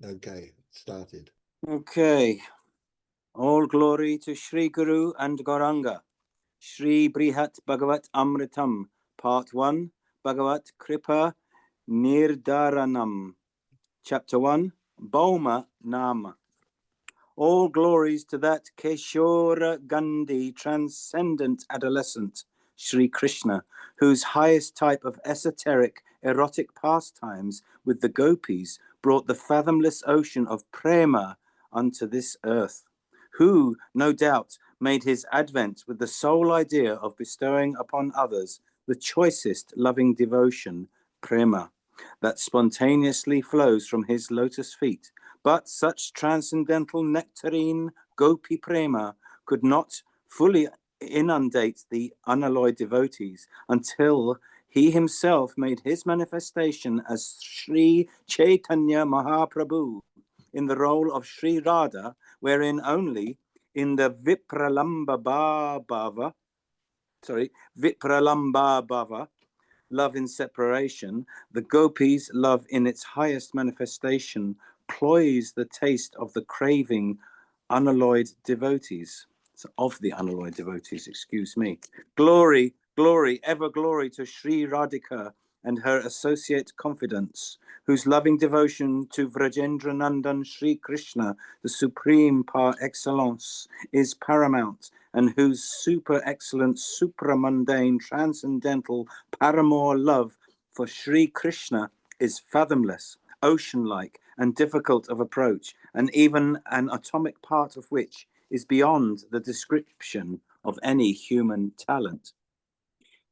Okay, started. Okay. All glory to Sri Guru and Gauranga. Sri Brhad Bhagavatamrta, Part 1, Bhagavat Kripa Nirdaranam. Chapter 1, Bhauma Nama. All glories to that Keshora Gandhi, transcendent adolescent, Sri Krishna, whose highest type of esoteric, erotic pastimes with the gopis brought the fathomless ocean of prema unto this earth, who, no doubt, made his advent with the sole idea of bestowing upon others the choicest loving devotion, prema, that spontaneously flows from his lotus feet. But such transcendental nectarine gopi prema could not fully inundate the unalloyed devotees until he himself made his manifestation as Sri Chaitanya Mahaprabhu in the role of Sri Radha, wherein only in the Vipralambha love in separation, the gopis' love in its highest manifestation cloys the taste of the craving unalloyed devotees. Of the unalloyed devotees, excuse me. Glory, glory, ever glory to Sri Radhika and her associate confidants, whose loving devotion to Vrajendra Nandan Sri Krishna, the supreme par excellence, is paramount, and whose super excellent, supramundane, transcendental paramour love for Sri Krishna is fathomless, ocean-like, and difficult of approach, and even an atomic part of which is beyond the description of any human talent.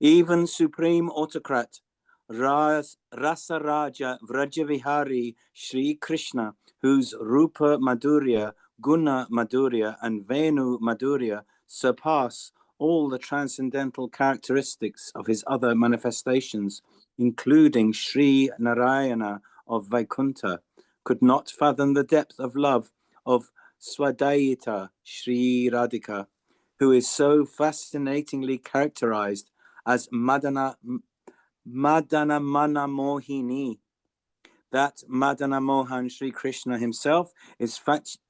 Even supreme autocrat Rasaraja Vrajavihari Sri Krishna, whose Rupa Madhurya, Guna Madhurya, and Venu Madhurya surpass all the transcendental characteristics of his other manifestations, including Sri Narayana of Vaikuntha, could not fathom the depth of love of Swadhyayita Sri Radhika, who is so fascinatingly characterized as Madana Mana Mohini. That Madana Mohan Sri Krishna himself is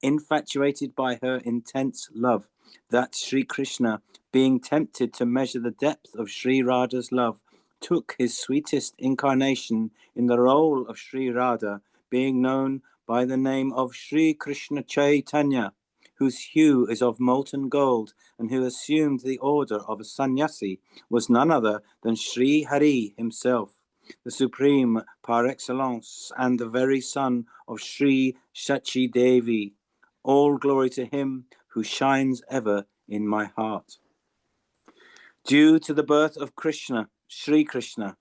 infatuated by her intense love. That Sri Krishna, being tempted to measure the depth of Sri Radha's love, took his sweetest incarnation in the role of Sri Radha, being known by the name of Sri Krishna Chaitanya, whose hue is of molten gold, and who assumed the order of a sannyasi, was none other than Sri Hari himself, the supreme par excellence and the very son of Sri Shachi Devi. All glory to him who shines ever in my heart. Due to the birth of Krishna, Sri Krishna,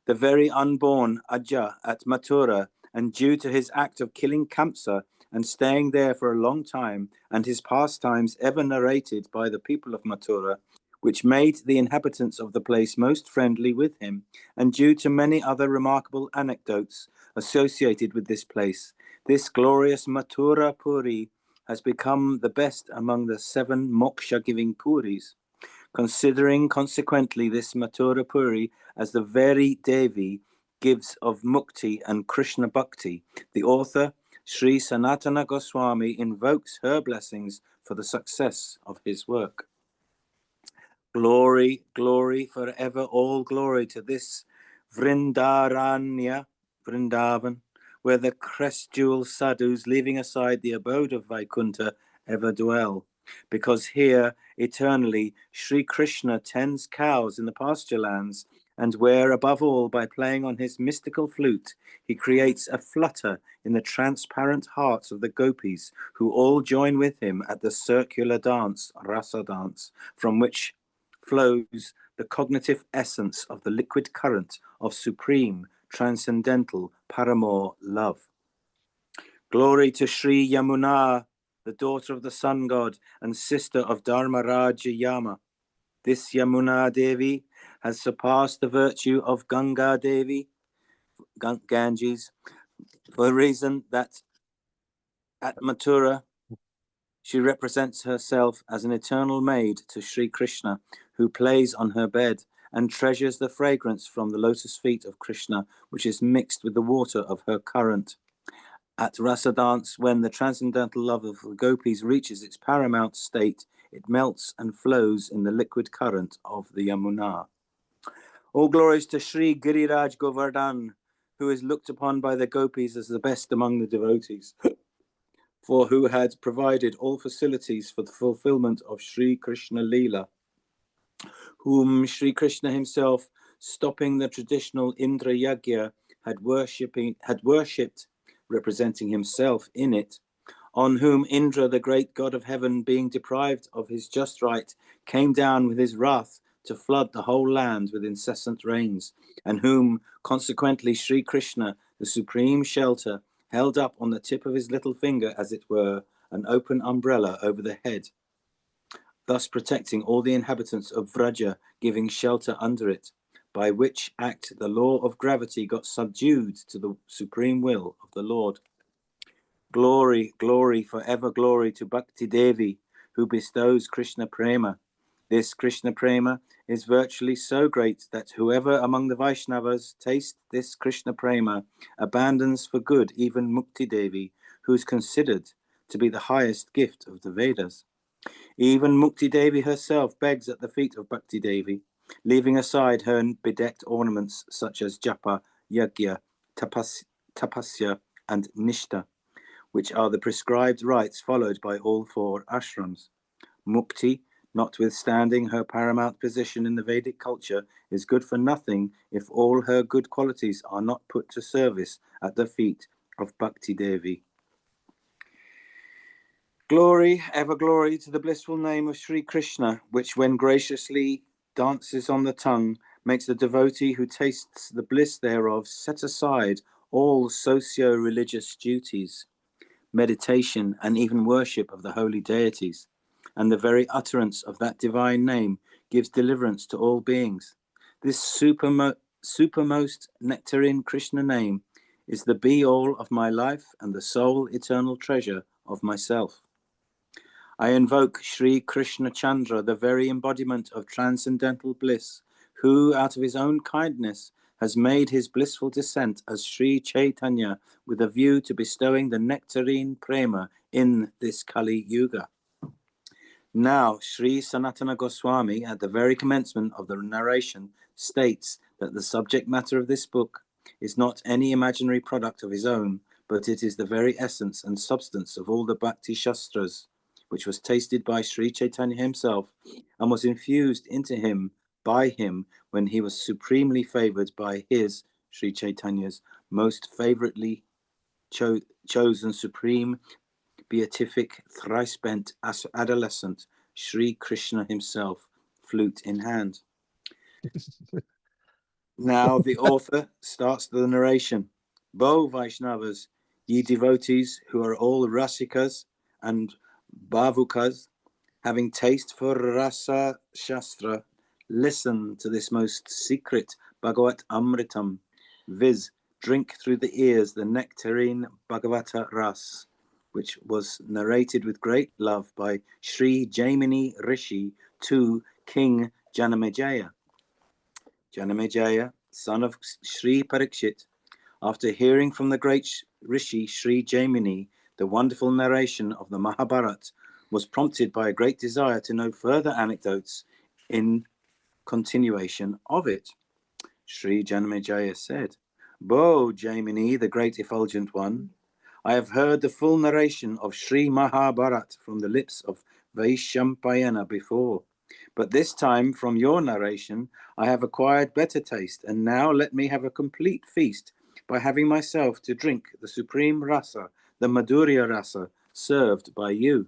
the very unborn Aja at Mathura, and due to his act of killing Kamsa and staying there for a long time, and his pastimes ever narrated by the people of Mathura, which made the inhabitants of the place most friendly with him, and due to many other remarkable anecdotes associated with this place, this glorious Mathura Puri has become the best among the 7 moksha-giving Puris. Considering consequently this Mathura Puri as the very Devi gives of Mukti and Krishna Bhakti, the author, Sri Sanatana Goswami, invokes her blessings for the success of his work. Glory, glory, forever all glory to this Vrindaranya, Vrindavan, where the crest-jewel sadhus, leaving aside the abode of Vaikuntha, ever dwell. Because here, eternally, Sri Krishna tends cows in the pasture lands, and where, above all, by playing on his mystical flute, he creates a flutter in the transparent hearts of the gopis, who all join with him at the circular dance, rasa dance, from which flows the cognitive essence of the liquid current of supreme, transcendental, paramour love. Glory to Sri Yamuna, the daughter of the sun god and sister of Dharmaraja Yama. This Yamuna Devi has surpassed the virtue of Ganga Devi, Ganges, for the reason that at Mathura, she represents herself as an eternal maid to Sri Krishna, who plays on her bed and treasures the fragrance from the lotus feet of Krishna, which is mixed with the water of her current. At rasa dance, when the transcendental love of the gopis reaches its paramount state, it melts and flows in the liquid current of the Yamuna. All glories to Sri Giriraj Govardhan, who is looked upon by the gopis as the best among the devotees, for who had provided all facilities for the fulfillment of Sri Krishna Leela, whom Sri Krishna himself, stopping the traditional Indra Yagya, had worshipped, representing himself in it, on whom Indra, the great god of heaven, being deprived of his just right, came down with his wrath to flood the whole land with incessant rains, and whom, consequently, Sri Krishna, the supreme shelter, held up on the tip of his little finger, as it were, an open umbrella over the head, thus protecting all the inhabitants of Vraja, giving shelter under it, by which act the law of gravity got subdued to the supreme will of the Lord. Glory, glory, forever glory to Bhakti Devi, who bestows Krishna Prema. This Krishna Prema is virtually so great that whoever among the Vaishnavas tastes this Krishna Prema abandons for good even Mukti Devi, who is considered to be the highest gift of the Vedas. Even Mukti Devi herself begs at the feet of Bhakti Devi, leaving aside her bedecked ornaments such as japa, yagya, tapasya, and nishta, which are the prescribed rites followed by all four ashrams. Mukti, notwithstanding her paramount position in the Vedic culture, is good for nothing if all her good qualities are not put to service at the feet of Bhakti Devi. Glory, ever glory to the blissful name of Sri Krishna, which when graciously dances on the tongue, makes the devotee who tastes the bliss thereof set aside all socio-religious duties, meditation, and even worship of the holy deities. And the very utterance of that divine name gives deliverance to all beings. This supermost nectarine Krishna name is the be-all of my life and the sole eternal treasure of myself. I invoke Sri Krishna Chandra, the very embodiment of transcendental bliss, who, out of his own kindness, has made his blissful descent as Sri Chaitanya with a view to bestowing the nectarine prema in this Kali Yuga. Now, Sri Sanatana Goswami, at the very commencement of the narration, states that the subject matter of this book is not any imaginary product of his own, but it is the very essence and substance of all the Bhakti Shastras, which was tasted by Sri Chaitanya himself and was infused into him by him when he was supremely favored by his, Sri Chaitanya's, most favoritely chosen supreme beatific thrice-bent adolescent, Sri Krishna himself, flute in hand. Now the author starts the narration. Bo Vaishnavas, ye devotees who are all Rasikas and Bhavukas, having taste for Rasa Shastra, listen to this most secret Bhagavatamrtam, viz. Drink through the ears the nectarine Bhagavata Ras, which was narrated with great love by Sri Jaimini Rishi to King Janamejaya. Janamejaya, son of Sri Parikshit, after hearing from the great Rishi Sri Jaimini the wonderful narration of the Mahabharata, was prompted by a great desire to know further anecdotes in continuation of it. Sri Janamejaya said, Bo Jaimini, the great effulgent one, I have heard the full narration of Sri Mahabharata from the lips of Vaishampayana before, but this time from your narration I have acquired better taste, and now let me have a complete feast by having myself to drink the supreme rasa, the Madhurya rasa, served by you.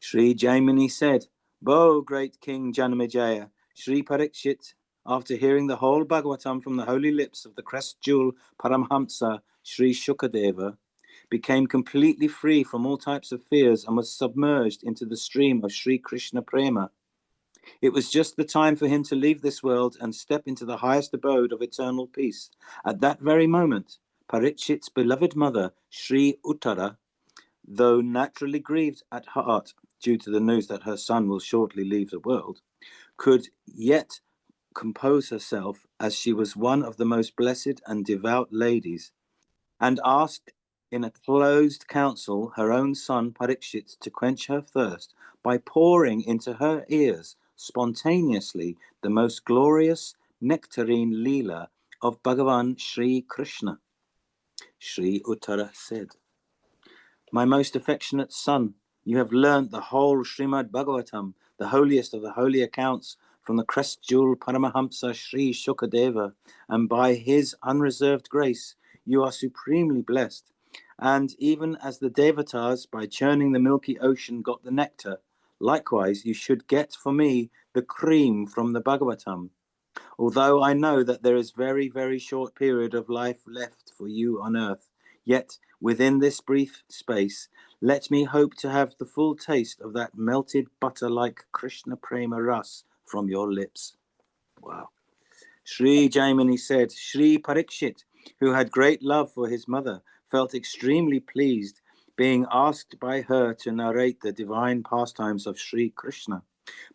Sri Jaimini said, Bo, great King Janamejaya, Sri Parikshit, after hearing the whole Bhagavatam from the holy lips of the crest jewel Paramhamsa, Sri Shukadeva, became completely free from all types of fears and was submerged into the stream of Sri Krishna Prema. It was just the time for him to leave this world and step into the highest abode of eternal peace. At that very moment, Parikshit's beloved mother, Sri Uttara, though naturally grieved at heart due to the news that her son will shortly leave the world, could yet compose herself, as she was one of the most blessed and devout ladies, and asked in a closed council her own son Parikshit to quench her thirst by pouring into her ears spontaneously the most glorious nectarine Leela of Bhagavan Sri Krishna. Sri Uttara said, "My most affectionate son, you have learnt the whole Srimad Bhagavatam, the holiest of the holy accounts, from the crest-jewel Paramahamsa Sri Shukadeva, and by his unreserved grace you are supremely blessed. And even as the Devatas, by churning the milky ocean, got the nectar, likewise you should get for me the cream from the Bhagavatam. Although I know that there is very, very short period of life left for you on earth, yet within this brief space, let me hope to have the full taste of that melted butter-like Krishna Prema Ras from your lips." Wow. Sri Jaimini said, Sri Parikshit, who had great love for his mother, felt extremely pleased being asked by her to narrate the divine pastimes of Sri Krishna.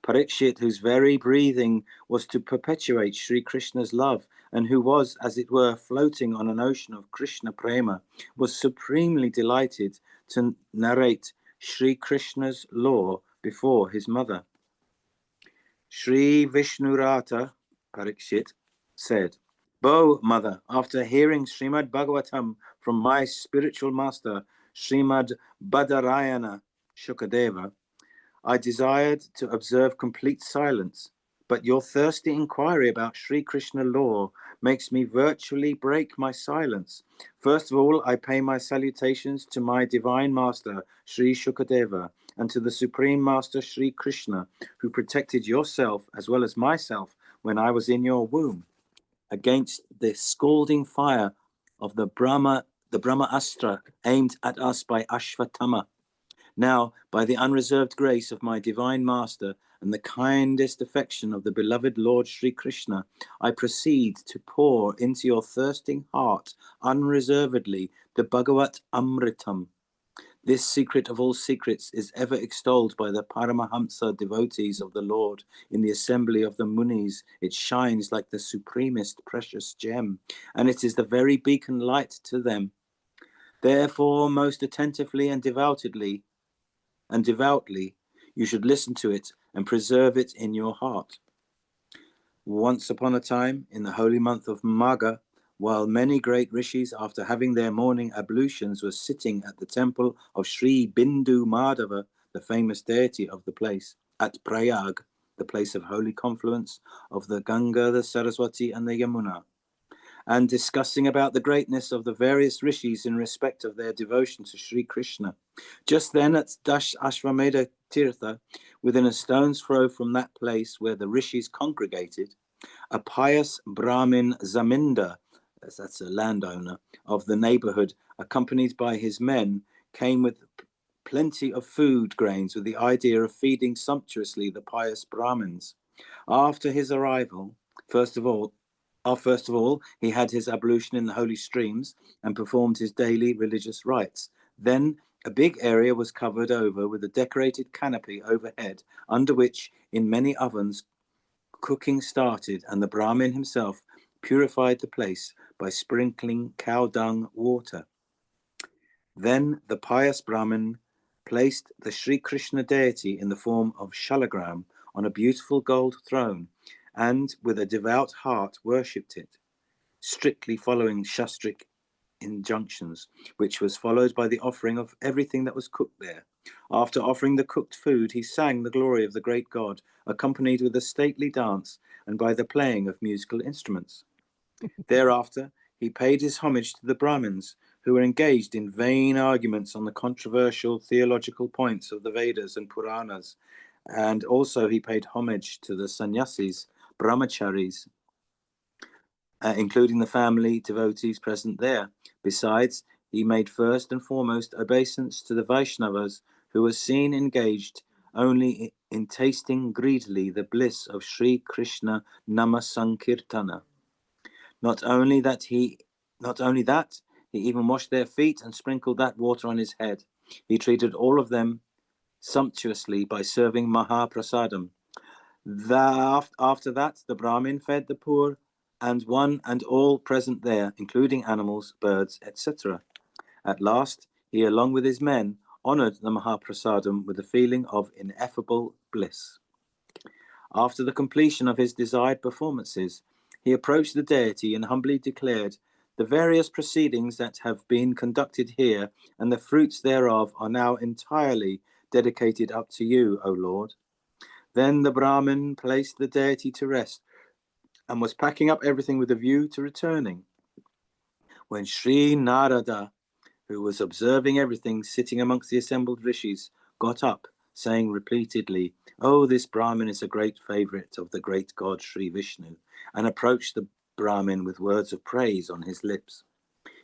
Parikshit, whose very breathing was to perpetuate Sri Krishna's love, and who was, as it were, floating on an ocean of Krishna Prema, was supremely delighted to narrate Sri Krishna's law before his mother. Sri Vishnurata, Parikshit, said, "Bo, mother, after hearing Srimad Bhagavatam from my spiritual master, Srimad Badarayana Shukadeva, I desired to observe complete silence, but your thirsty inquiry about Sri Krishna law makes me virtually break my silence. First of all, I pay my salutations to my divine master, Sri Shukadeva, and to the Supreme Master Sri Krishna, who protected yourself as well as myself when I was in your womb against the scalding fire of the Brahma Astra aimed at us by Ashvatthama. Now, by the unreserved grace of my divine master and the kindest affection of the beloved Lord Sri Krishna, I proceed to pour into your thirsting heart unreservedly the Bhagavat Amritam. This secret of all secrets is ever extolled by the Paramahamsa devotees of the Lord. In the assembly of the Munis, it shines like the supremest precious gem, and it is the very beacon light to them. Therefore, most attentively and devoutly, you should listen to it and preserve it in your heart. Once upon a time, in the holy month of Magha, while many great rishis, after having their morning ablutions, were sitting at the temple of Sri Bindu Madhava, the famous deity of the place, at Prayag, the place of holy confluence of the Ganga, the Saraswati, and the Yamuna, and discussing about the greatness of the various rishis in respect of their devotion to Sri Krishna. Just then at Dash Ashvamedha Tirtha, within a stone's throw from that place where the rishis congregated, a pious Brahmin Zamindar, that's a landowner, of the neighborhood, accompanied by his men, came with plenty of food grains with the idea of feeding sumptuously the pious Brahmins. After his arrival, first of all, he had his ablution in the holy streams and performed his daily religious rites. Then a big area was covered over with a decorated canopy overhead, under which, in many ovens, cooking started, and the Brahmin himself purified the place by sprinkling cow dung water. Then the pious Brahmin placed the Sri Krishna deity in the form of Shalagram on a beautiful gold throne, and with a devout heart worshipped it, strictly following Shastric injunctions, which was followed by the offering of everything that was cooked there. After offering the cooked food, he sang the glory of the great God, accompanied with a stately dance and by the playing of musical instruments. Thereafter, he paid his homage to the Brahmins, who were engaged in vain arguments on the controversial theological points of the Vedas and Puranas, and also he paid homage to the sannyasis, brahmacharis, including the family devotees present there. Besides, he made first and foremost obeisance to the Vaishnavas, who were seen engaged only in tasting greedily the bliss of Sri Krishna Nama Sankirtana. Not only that, he even washed their feet and sprinkled that water on his head. He treated all of them sumptuously by serving Mahaprasadam. After that, the Brahmin fed the poor and one and all present there, including animals, birds, etc. At last, he, along with his men, honored the Mahaprasadam with a feeling of ineffable bliss. After the completion of his desired performances, he approached the deity and humbly declared, "The various proceedings that have been conducted here and the fruits thereof are now entirely dedicated up to you, O Lord." Then the Brahmin placed the deity to rest and was packing up everything with a view to returning, when Sri Narada, who was observing everything sitting amongst the assembled rishis, got up, saying repeatedly, "Oh, this Brahmin is a great favourite of the great god Sri Vishnu," and approached the Brahmin with words of praise on his lips.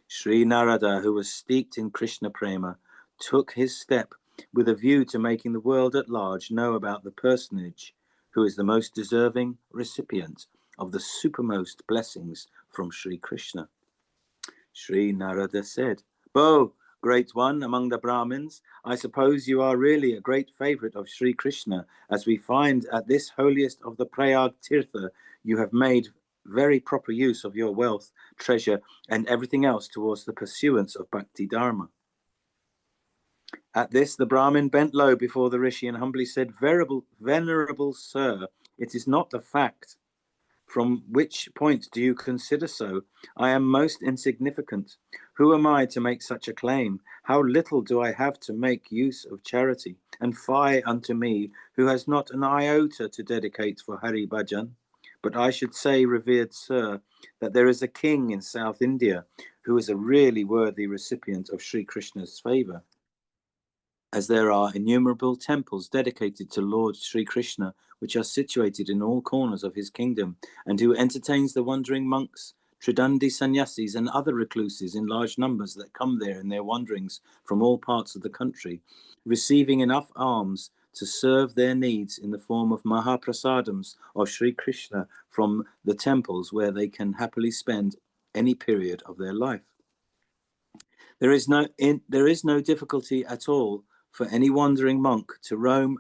Sri Narada, who was steeped in Krishna Prema, took his step with a view to making the world at large know about the personage who is the most deserving recipient of the supermost blessings from Sri Krishna. Sri Narada said, "Bo, great one among the Brahmins, I suppose you are really a great favourite of Sri Krishna, as we find at this holiest of the Prayag Tirtha you have made very proper use of your wealth, treasure, and everything else towards the pursuance of Bhakti Dharma." At this, the Brahmin bent low before the Rishi and humbly said, Venerable sir, it is not the fact. From which point do you consider so? I am most insignificant. Who am I to make such a claim? How little do I have to make use of charity? And fie unto me, who has not an iota to dedicate for Hari Bhajan. But I should say, revered sir, that there is a king in South India who is a really worthy recipient of Sri Krishna's favour, as there are innumerable temples dedicated to Lord Sri Krishna, which are situated in all corners of his kingdom, and who entertains the wandering monks, Tridandi sannyasis, and other recluses in large numbers that come there in their wanderings from all parts of the country, receiving enough alms to serve their needs in the form of Mahaprasadams of Sri Krishna from the temples where they can happily spend any period of their life. There is no difficulty at all for any wandering monk to roam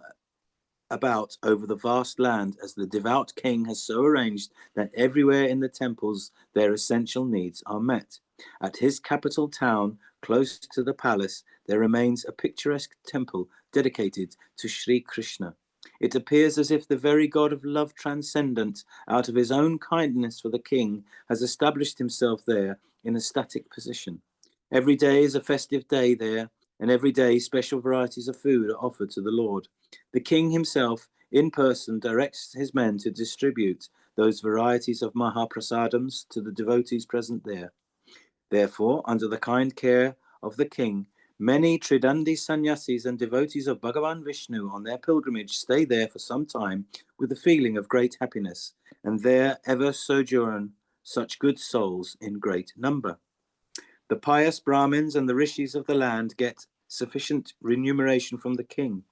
about over the vast land, as the devout king has so arranged that everywhere in the temples their essential needs are met. At his capital town, close to the palace, there remains a picturesque temple dedicated to Sri Krishna. It appears as if the very god of love transcendent, out of his own kindness for the king, has established himself there in a static position. Every day is a festive day there, and every day special varieties of food are offered to the Lord. The king himself, in person, directs his men to distribute those varieties of Mahaprasadams to the devotees present there. Therefore, under the kind care of the king, many Tridandi sannyasis and devotees of Bhagavan Vishnu on their pilgrimage stay there for some time with a feeling of great happiness, and there ever sojourn such good souls in great number. The pious Brahmins and the rishis of the land get sufficient remuneration from the king.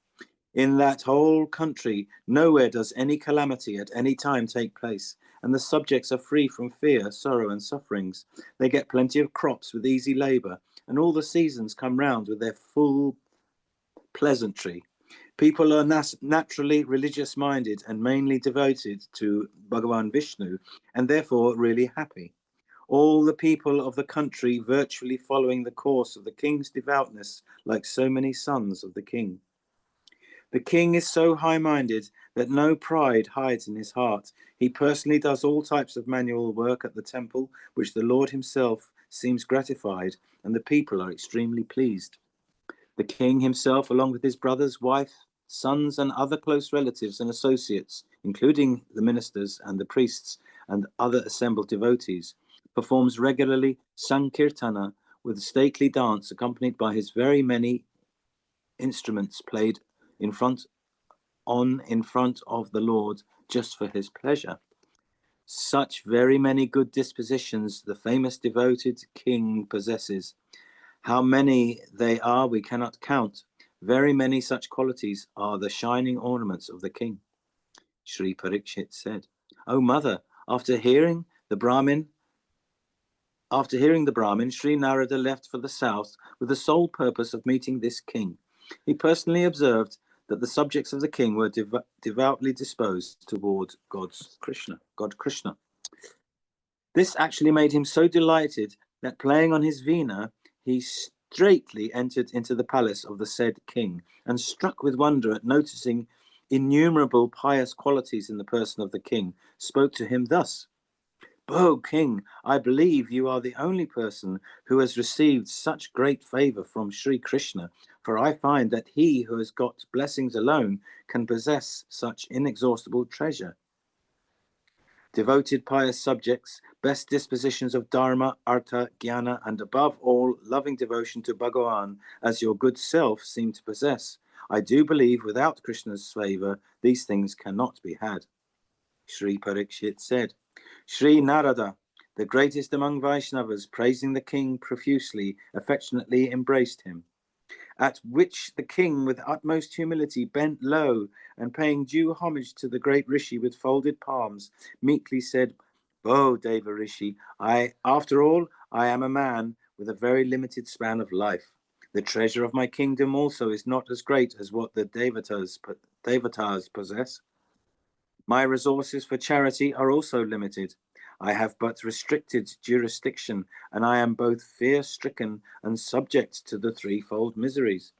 In that whole country, nowhere does any calamity at any time take place, and the subjects are free from fear, sorrow, and sufferings. They get plenty of crops with easy labour, and all the seasons come round with their full pleasantry. People are naturally religious-minded and mainly devoted to Bhagavan Vishnu, and therefore really happy. All the people of the country virtually following the course of the king's devoutness, like so many sons of the king. The king is so high-minded that no pride hides in his heart. He personally does all types of manual work at the temple, which the Lord himself seems gratified, and the people are extremely pleased. The king himself, along with his brothers, wife, sons, and other close relatives and associates, including the ministers and the priests and other assembled devotees, performs regularly Sankirtana with a stately dance accompanied by his very many instruments played in front of the Lord just for his pleasure. Such very many good dispositions the famous devoted king possesses. How many they are we cannot count. Very many such qualities are the shining ornaments of the king. Sri Parikshit said, "O mother, after hearing the Brahmin, Sri Narada left for the south with the sole purpose of meeting this king. He personally observed that the subjects of the king were devoutly disposed toward God Krishna. This actually made him so delighted that, playing on his veena, he straightly entered into the palace of the said king, and struck with wonder at noticing innumerable pious qualities in the person of the king, spoke to him thus: "O king, I believe you are the only person who has received such great favor from Sri Krishna, for I find that he who has got blessings alone can possess such inexhaustible treasure. Devoted pious subjects, best dispositions of dharma, artha, jnana, and above all, loving devotion to Bhagavan as your good self seem to possess. I do believe without Krishna's favor, these things cannot be had." Sri Parikshit said, Sri Narada, the greatest among Vaishnavas, praising the king profusely, affectionately embraced him. At which the king, with utmost humility, bent low, and paying due homage to the great Rishi with folded palms, meekly said, "O Deva Rishi, after all, I am a man with a very limited span of life. The treasure of my kingdom also is not as great as what the Devatas possess. My resources for charity are also limited. I have but restricted jurisdiction, and I am both fear-stricken and subject to the threefold miseries.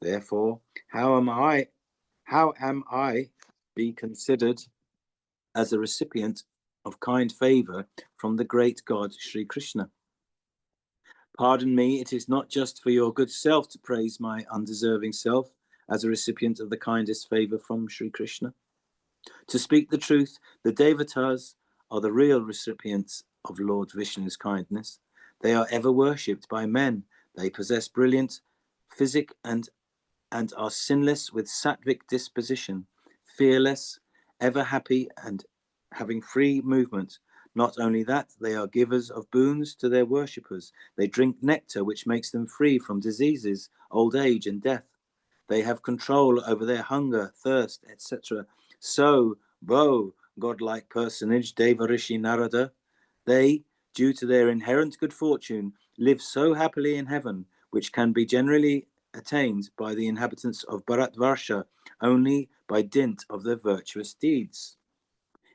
Therefore, how am I be considered as a recipient of kind favor from the great God Sri Krishna? Pardon me, it is not just for your good self to praise my undeserving self as a recipient of the kindest favor from Sri Krishna. To speak the truth, the Devatas are the real recipients of Lord Vishnu's kindness. They are ever worshipped by men. They possess brilliant physic and are sinless with sattvic disposition, fearless, ever happy, and having free movement. Not only that, they are givers of boons to their worshippers. They drink nectar which makes them free from diseases, old age, and death. They have control over their hunger, thirst, etc. So, godlike personage, Devarishi Narada, they, due to their inherent good fortune, live so happily in heaven, which can be generally attained by the inhabitants of Bharatvarsha only by dint of their virtuous deeds.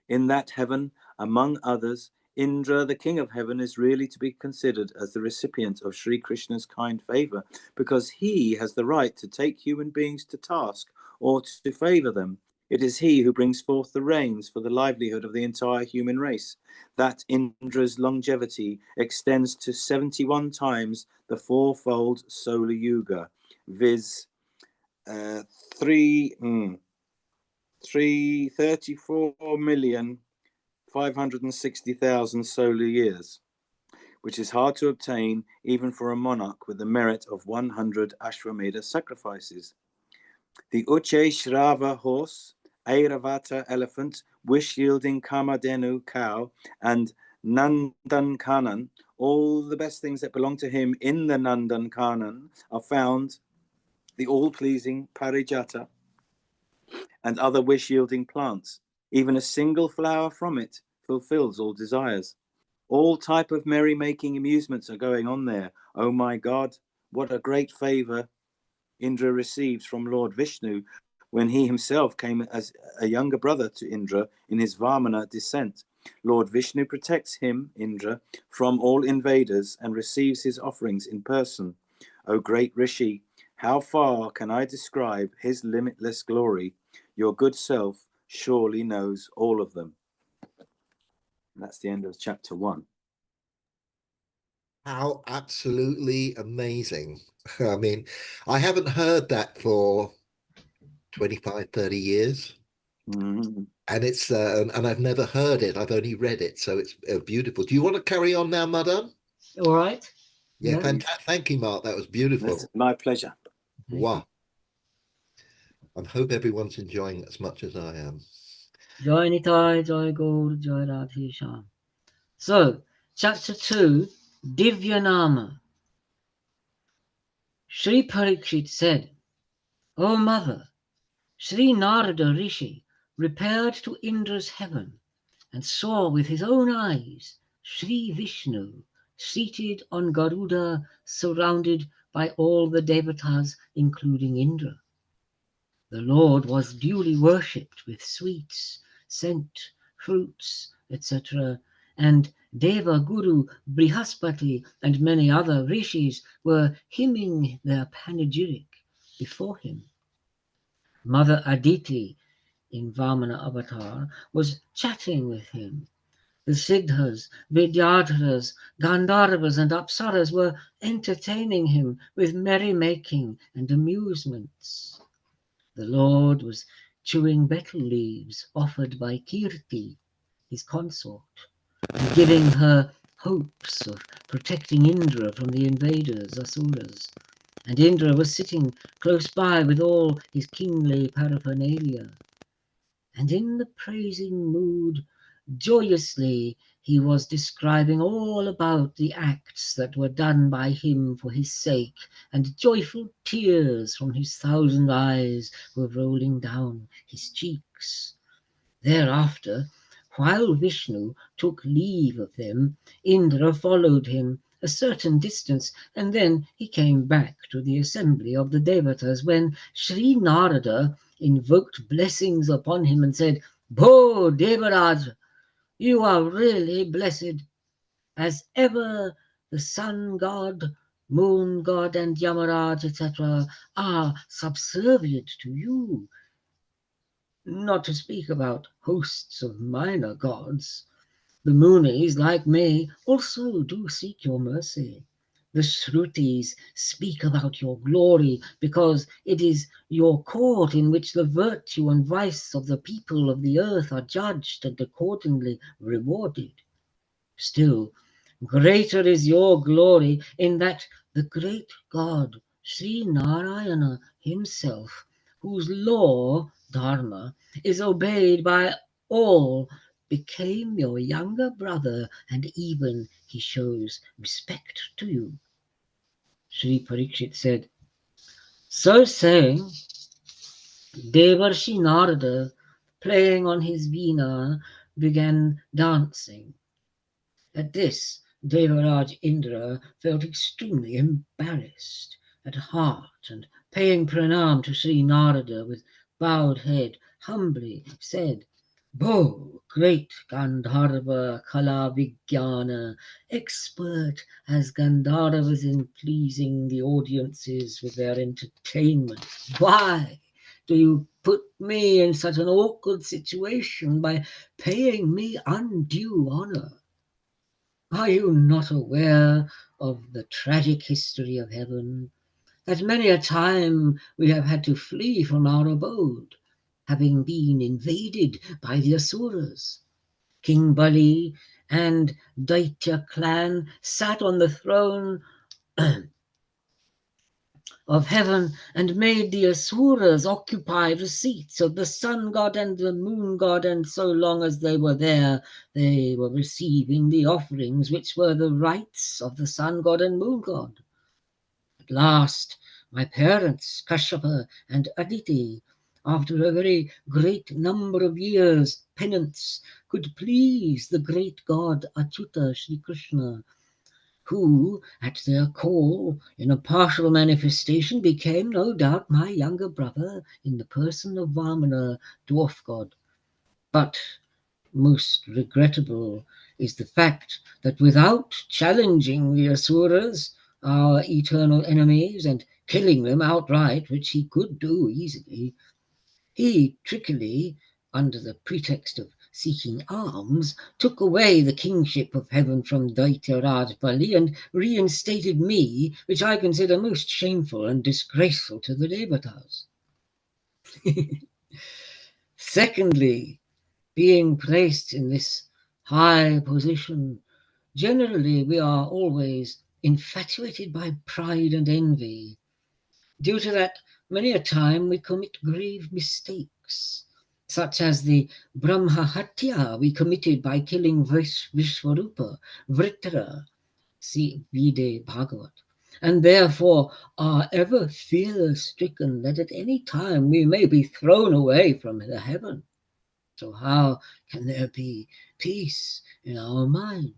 In that heaven, among others, Indra, the king of heaven, is really to be considered as the recipient of Sri Krishna's kind favor, because he has the right to take human beings to task or to favor them. It is he who brings forth the rains for the livelihood of the entire human race. That Indra's longevity extends to 71 times the fourfold solar yuga, viz. 334,560,000 solar years, which is hard to obtain even for a monarch with the merit of 100 Ashwamedha sacrifices. The Uche Shrava horse, Airavata elephant, wish-yielding Kamadhenu cow, and Nandankanan, all the best things that belong to him in the Nandankanan are found, the all-pleasing Parijata, and other wish-yielding plants. Even a single flower from it fulfills all desires. All type of merry-making amusements are going on there. Oh my God, what a great favor Indra receives from Lord Vishnu when he himself came as a younger brother to Indra in his Vamana descent. Lord Vishnu protects him, Indra, from all invaders and receives his offerings in person. O great Rishi, how far can I describe his limitless glory? Your good self surely knows all of them. And that's the end of chapter 1. How absolutely amazing. I mean, I haven't heard that for 25, 30 years. Mm-hmm. And it's and I've never heard it. I've only read it, so it's beautiful. Do you want to carry on now, Madam? All right. Yeah, Yeah. fantastic. Thank you, Mark. That was beautiful. That's my pleasure. Wow. I hope everyone's enjoying it as much as I am. Joy Nitai, Joy Gaur, Joy Radhe Shyam. So, chapter 2, Divyanama. Sri Parikshit said, O mother, Sri Narada Rishi repaired to Indra's heaven and saw with his own eyes Sri Vishnu seated on Garuda, surrounded by all the Devatas, including Indra. The Lord was duly worshipped with sweets, scent, fruits, etc., and Deva Guru Brihaspati and many other rishis were hymning their panegyric before him. Mother Aditi in Vamana avatar was chatting with him. The Siddhas, Vidyadharas, Gandharvas and Apsaras were entertaining him with merrymaking and amusements. The Lord was chewing betel leaves offered by Kirti, his consort, and giving her hopes of protecting Indra from the invaders, Asuras. And Indra was sitting close by with all his kingly paraphernalia. And in the praising mood, joyously he was describing all about the acts that were done by him for his sake, and joyful tears from his 1,000 eyes were rolling down his cheeks. Thereafter, while Vishnu took leave of them, Indra followed him a certain distance, and then he came back to the assembly of the Devatas, when Sri Narada invoked blessings upon him and said, "Bho Devaraj, you are really blessed, as ever the sun god, moon god, and Yamaraj, etc., are subservient to you, not to speak about hosts of minor gods. The Munis, like me, also do seek your mercy. The Shrutis speak about your glory because it is your court in which the virtue and vice of the people of the earth are judged and accordingly rewarded. Still, greater is your glory in that the great God, Sri Narayana himself, whose law, Dharma, is obeyed by all, became your younger brother, and even he shows respect to you." Sri Parikshit said, so saying, Devarshi Narada, playing on his veena, began dancing. At this, Devaraj Indra felt extremely embarrassed at heart, and paying pranam to Sri Narada with bowed head, humbly said, "Bo, great Gandharva Kala Vijnana, expert as Gandharvas in pleasing the audiences with their entertainment, why do you put me in such an awkward situation by paying me undue honor? Are you not aware of the tragic history of heaven, that many a time we have had to flee from our abode, having been invaded by the Asuras? King Bali and Daitya clan sat on the throne of heaven and made the Asuras occupy the seats of the sun god and the moon god, and so long as they were there, they were receiving the offerings which were the rights of the sun god and moon god. At last, my parents, Kashyapa and Aditi, after a very great number of years' penance, could please the great god Achyuta Sri Krishna, who, at their call, in a partial manifestation, became, no doubt, my younger brother in the person of Vamana, dwarf god. But most regrettable is the fact that without challenging the Asuras, our eternal enemies, and killing them outright, which he could do easily, he trickily, under the pretext of seeking alms, took away the kingship of heaven from Daitya Raj Bali and reinstated me, which I consider most shameful and disgraceful to the Devatas. Secondly, being placed in this high position, generally we are always infatuated by pride and envy. Due to that, many a time we commit grave mistakes, such as the Brahmahatya we committed by killing Vishwarupa, Vritra, see Vide Bhagavat, and therefore are ever fear-stricken that at any time we may be thrown away from the heaven. So how can there be peace in our mind?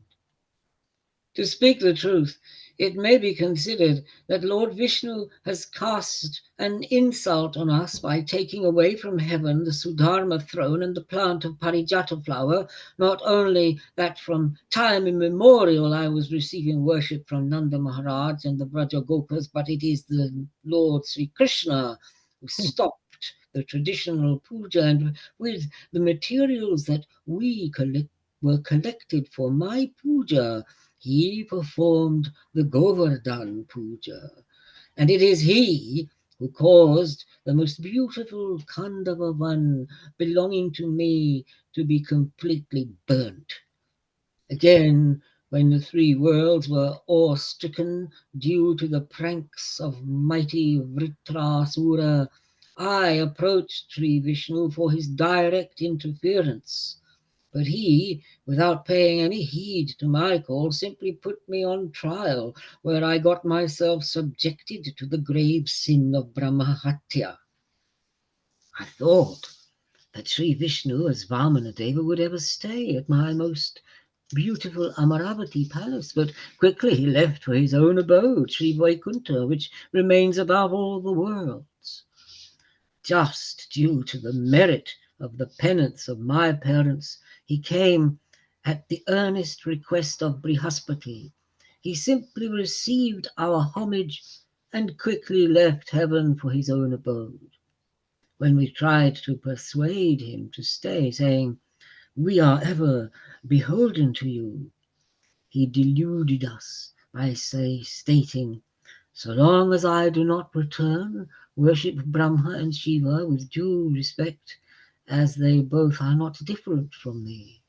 To speak the truth, it may be considered that Lord Vishnu has cast an insult on us by taking away from heaven the Sudharma throne and the plant of Parijata flower. Not only that from time immemorial I was receiving worship from Nanda Maharaj and the Braja Gopas, but it is the Lord Sri Krishna who stopped the traditional puja, and with the materials that were collected for my puja, he performed the Govardhan Puja, and it is he who caused the most beautiful Khandava one belonging to me to be completely burnt. Again, when the three worlds were awe-stricken due to the pranks of mighty Vritrasura, I approached Sri Vishnu for his direct interference. But he, without paying any heed to my call, simply put me on trial, where I got myself subjected to the grave sin of Brahmahatya. I thought that Sri Vishnu as Vamanadeva would ever stay at my most beautiful Amaravati palace, but quickly he left for his own abode, Sri Vaikuntha, which remains above all the worlds. Just due to the merit of the penance of my parents, he came at the earnest request of Brihaspati. He simply received our homage and quickly left heaven for his own abode. When we tried to persuade him to stay, saying, "We are ever beholden to you," he deluded us by stating, "So long as I do not return, worship Brahma and Shiva with due respect, as they both are not different from me.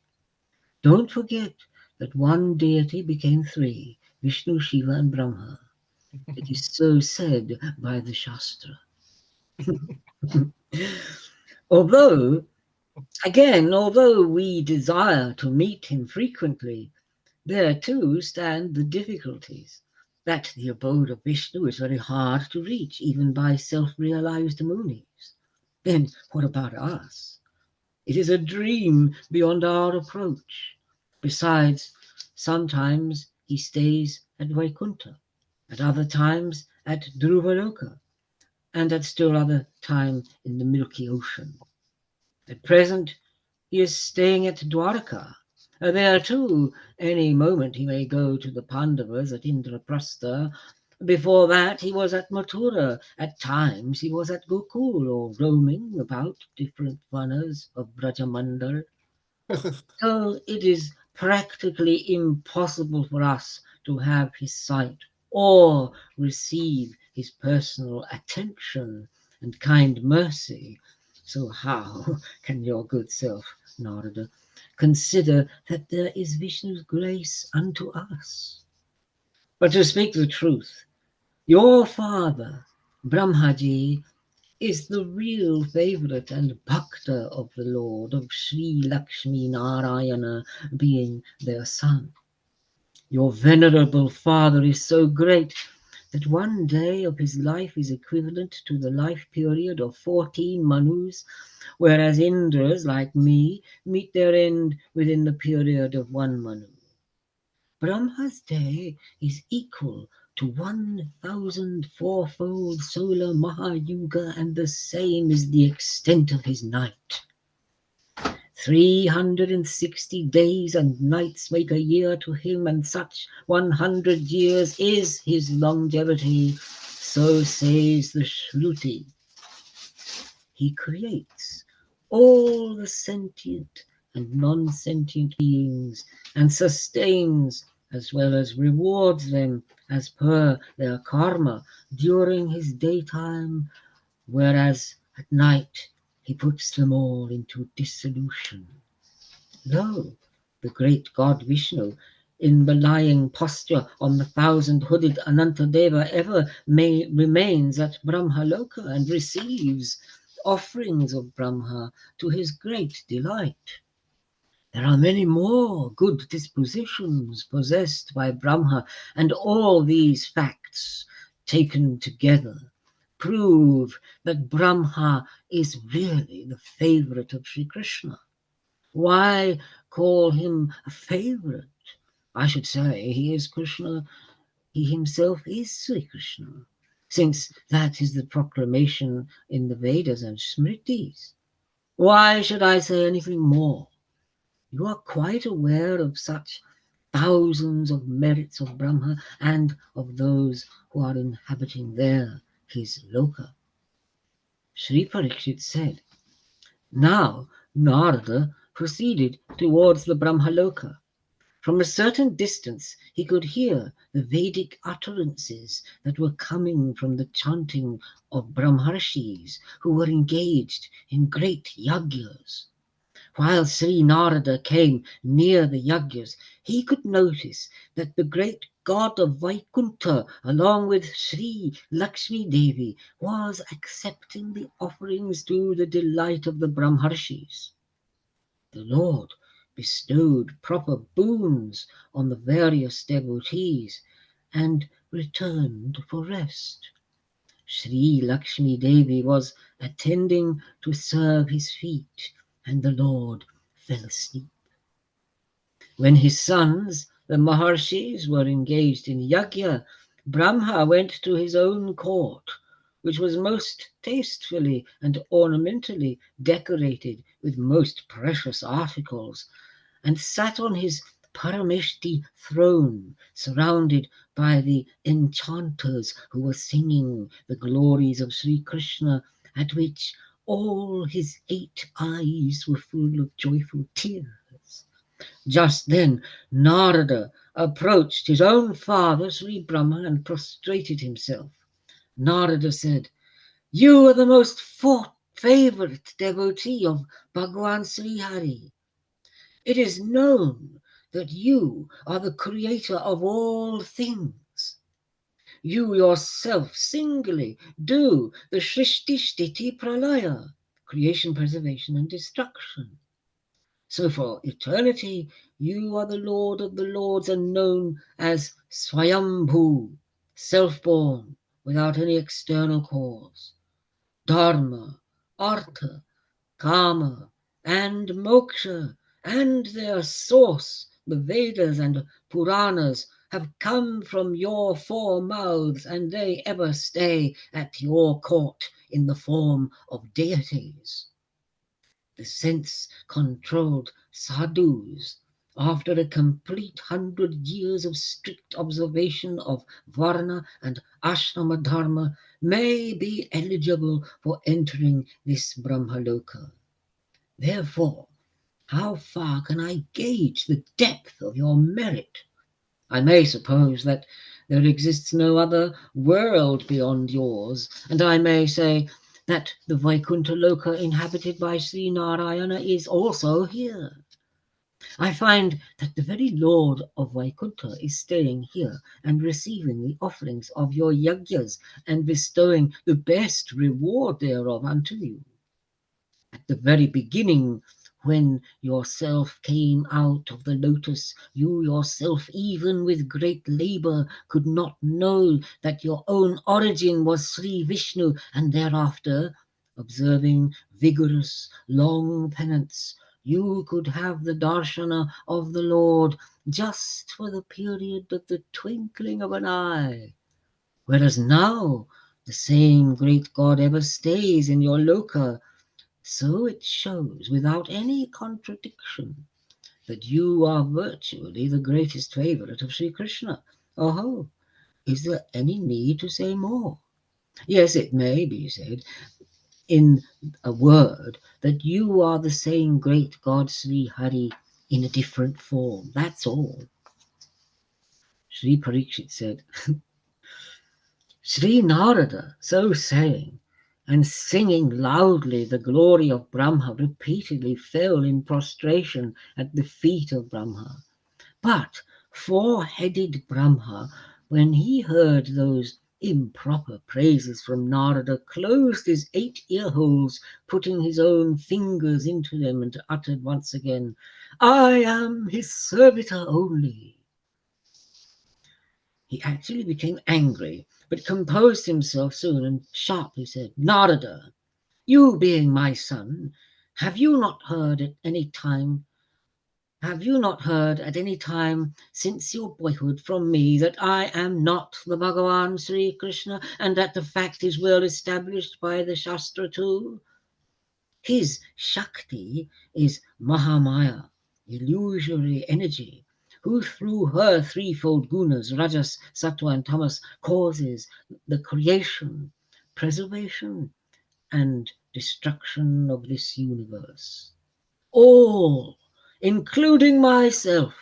Don't forget that one deity became three, Vishnu, Shiva and Brahma. It is so said by the Shastra." Although we desire to meet him frequently, there too stand the difficulties. That the abode of Vishnu is very hard to reach, even by self-realized munis. Then what about us? It is a dream beyond our approach. Besides, sometimes he stays at Vaikuntha, at other times at Dhruvaloka, and at still other time in the Milky Ocean. At present, he is staying at Dwarka. There too, any moment he may go to the Pandavas at Indraprastha. Before that, he was at Mathura. At times, he was at Gokul, or roaming about different vanas of Brajamandal. So it is practically impossible for us to have his sight or receive his personal attention and kind mercy. So how can your good self, Narada, consider that there is Vishnu's grace unto us? But to speak the truth, your father, Brahmaji, is the real favourite and bhakta of the Lord, of Sri Lakshmi Narayana being their son. Your venerable father is so great that one day of his life is equivalent to the life period of 14 Manus, whereas Indras, like me, meet their end within the period of 1 Manu. Brahma's day is equal to 1,000 fourfold solar Mahayuga, and the same is the extent of his night. 360 days and nights make a year to him, and such 100 years is his longevity. So says the Shruti. He creates all the sentient and non-sentient beings and sustains as well as rewards them as per their karma during his daytime, whereas at night he puts them all into dissolution. Lo, the great god Vishnu, in the lying posture on the 1,000-hooded Anantadeva, ever remains at Brahmaloka and receives offerings of Brahma to his great delight. There are many more good dispositions possessed by Brahma, and all these facts taken together prove that Brahma is really the favorite of Sri Krishna. Why call him a favorite? I should say he is Krishna he himself is Sri Krishna, since that is the proclamation in the Vedas and Smritis. Why should I say anything more? You are quite aware of such thousands of merits of Brahma and of those who are inhabiting there his loka. Sri Parikshit said, now Narada proceeded towards the Brahmaloka. From a certain distance he could hear the Vedic utterances that were coming from the chanting of Brahmarshis who were engaged in great yagyas. While Sri Narada came near the yagyas, he could notice that the great god of Vaikuntha, along with Sri Lakshmi Devi, was accepting the offerings to the delight of the Brahmarshis. The Lord bestowed proper boons on the various devotees and returned for rest. Sri Lakshmi Devi was attending to serve his feet, and the Lord fell asleep. When his sons, the Maharshis, were engaged in yajna, Brahma went to his own court, which was most tastefully and ornamentally decorated with most precious articles, and sat on his Parameshti throne, surrounded by the enchanters who were singing the glories of Sri Krishna, at which all his 8 eyes were full of joyful tears. Just then Narada approached his own father, Sri Brahma, and prostrated himself. Narada said, you are the most favourite devotee of Bhagavan Sri Hari. It is known that you are the creator of all things. You yourself singly do the Shrishti Sthiti Pralaya, creation, preservation and destruction. So for eternity you are the Lord of the Lords and known as Swayambhu, self-born, without any external cause. Dharma, Artha, Kama and Moksha and their source, the Vedas and Puranas, have come from your 4 mouths, and they ever stay at your court in the form of deities. The sense-controlled sadhus, after a complete 100 years of strict observation of Varna and Ashrama Dharma, may be eligible for entering this Brahmaloka. Therefore, how far can I gauge the depth of your merit? I may suppose that there exists no other world beyond yours, and I may say that the Vaikuntha Loka inhabited by Sri Narayana is also here. I find that the very Lord of Vaikuntha is staying here and receiving the offerings of your yagyas and bestowing the best reward thereof unto you. At the very beginning, when yourself came out of the lotus, you yourself, even with great labour, could not know that your own origin was Sri Vishnu, and thereafter, observing vigorous, long penance, you could have the darshana of the Lord just for the period of the twinkling of an eye. Whereas now, the same great God ever stays in your loka. So it shows without any contradiction that you are virtually the greatest favourite of Sri Krishna. Oh, is there any need to say more? Yes, it may be said in a word that you are the same great God Sri Hari in a different form. That's all. Sri Parikshit said, Sri Narada, so saying, and singing loudly the glory of Brahma, repeatedly fell in prostration at the feet of Brahma. But 4-headed Brahma, when he heard those improper praises from Narada, closed his 8 ear holes, putting his own fingers into them, and uttered once again, I am his servitor only. He actually became angry, but composed himself soon and sharply said, Narada, you being my son, have you not heard at any time Have you not heard at any time since your boyhood from me that I am not the Bhagavan Sri Krishna, and that the fact is well established by the Shastra too? His Shakti is Mahamaya, illusory energy, who through her threefold gunas, Rajas, Sattva and Tamas, causes the creation, preservation and destruction of this universe. All, including myself,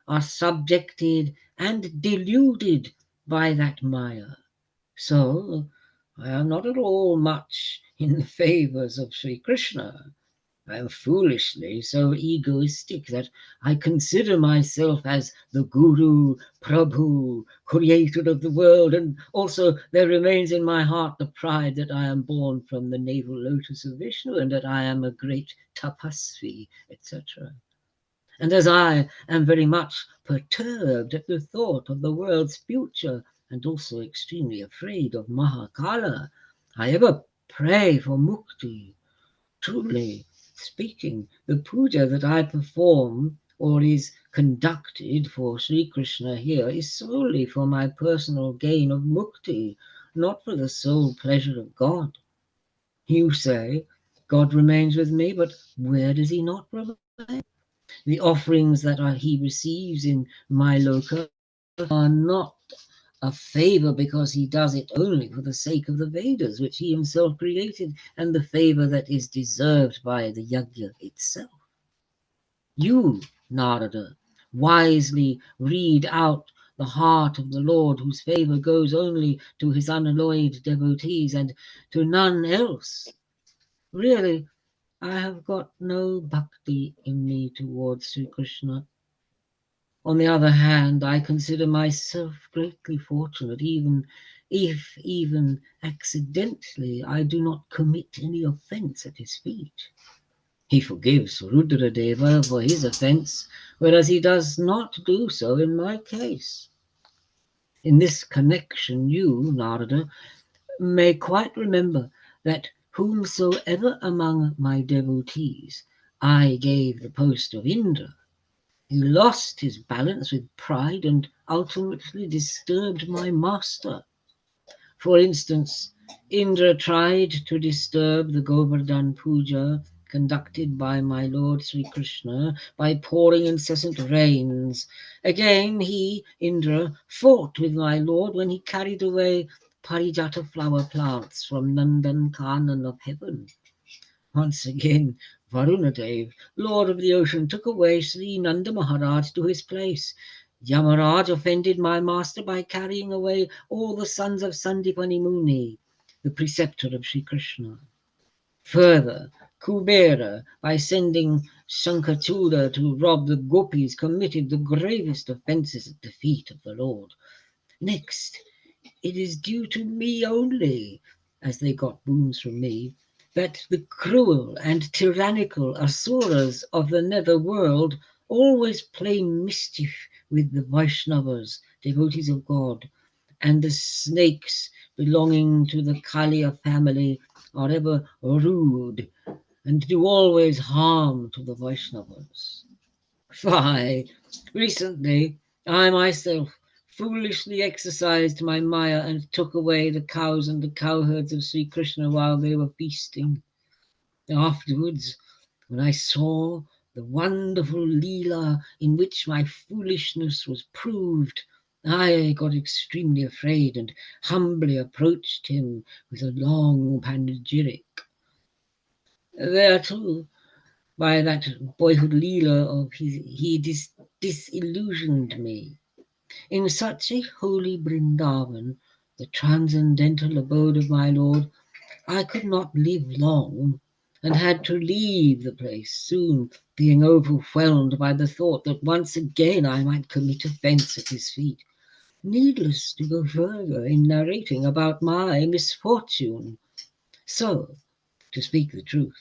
are subjected and deluded by that Maya. So I am not at all much in the favours of Sri Krishna. I am foolishly so egoistic that I consider myself as the Guru, Prabhu, creator of the world, and also there remains in my heart the pride that I am born from the navel lotus of Vishnu and that I am a great tapasvi, etc. And as I am very much perturbed at the thought of the world's future and also extremely afraid of Mahakala, I ever pray for mukti. Truly speaking, the puja that I perform or is conducted for Sri Krishna here is solely for my personal gain of mukti, not for the sole pleasure of God. You say, God remains with me, but where does he not remain? The offerings that he receives in my loka are not a favor because he does it only for the sake of the Vedas, which he himself created, and the favor that is deserved by the yajna itself. You, Narada, wisely read out the heart of the Lord, whose favor goes only to his unalloyed devotees and to none else. Really, I have got no bhakti in me towards Sri Krishna. On the other hand, I consider myself greatly fortunate, even if, even accidentally, I do not commit any offense at his feet. He forgives Rudradeva for his offense, whereas he does not do so in my case. In this connection, you, Narada, may quite remember that whomsoever among my devotees I gave the post of Indra, he lost his balance with pride and ultimately disturbed my master. For instance, Indra tried to disturb the Govardhan Puja conducted by my Lord Sri Krishna by pouring incessant rains. Again, he, Indra, fought with my Lord when he carried away Parijata flower plants from Nandan Kanan of heaven. Once again, Varunadev, Lord of the ocean, took away Sri Nanda Maharaj to his place. Yamaraj offended my master by carrying away all the sons of Sandipani Muni, the preceptor of Sri Krishna. Further, Kubera, by sending Shankachuda to rob the gopis, committed the gravest offences at the feet of the Lord. Next, it is due to me only, as they got boons from me, that the cruel and tyrannical asuras of the nether world always play mischief with the Vaishnavas, devotees of God, and the snakes belonging to the Kaliya family are ever rude and do always harm to the Vaishnavas. Why, recently I myself foolishly exercised my Maya and took away the cows and the cowherds of Sri Krishna while they were feasting. Afterwards, when I saw the wonderful Leela in which my foolishness was proved, I got extremely afraid and humbly approached him with a long panegyric. There too, by that boyhood Leela of his, he disillusioned me. In such a holy Brindavan, the transcendental abode of my Lord, I could not live long and had to leave the place soon, being overwhelmed by the thought that once again I might commit offence at his feet. Needless to go further in narrating about my misfortune. So, to speak the truth,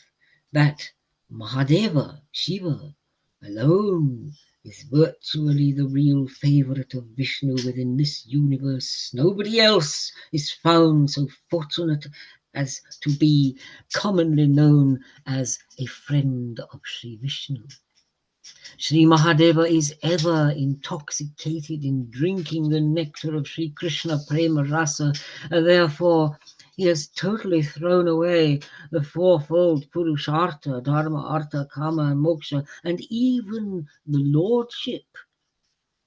that Mahadeva, Shiva, alone is virtually the real favourite of Vishnu within this universe. Nobody else is found so fortunate as to be commonly known as a friend of Sri Vishnu. Sri Mahadeva is ever intoxicated in drinking the nectar of Sri Krishna Prema Rasa, and therefore he has totally thrown away the fourfold Purushartha, Dharma, Artha, Kama, and Moksha, and even the lordship.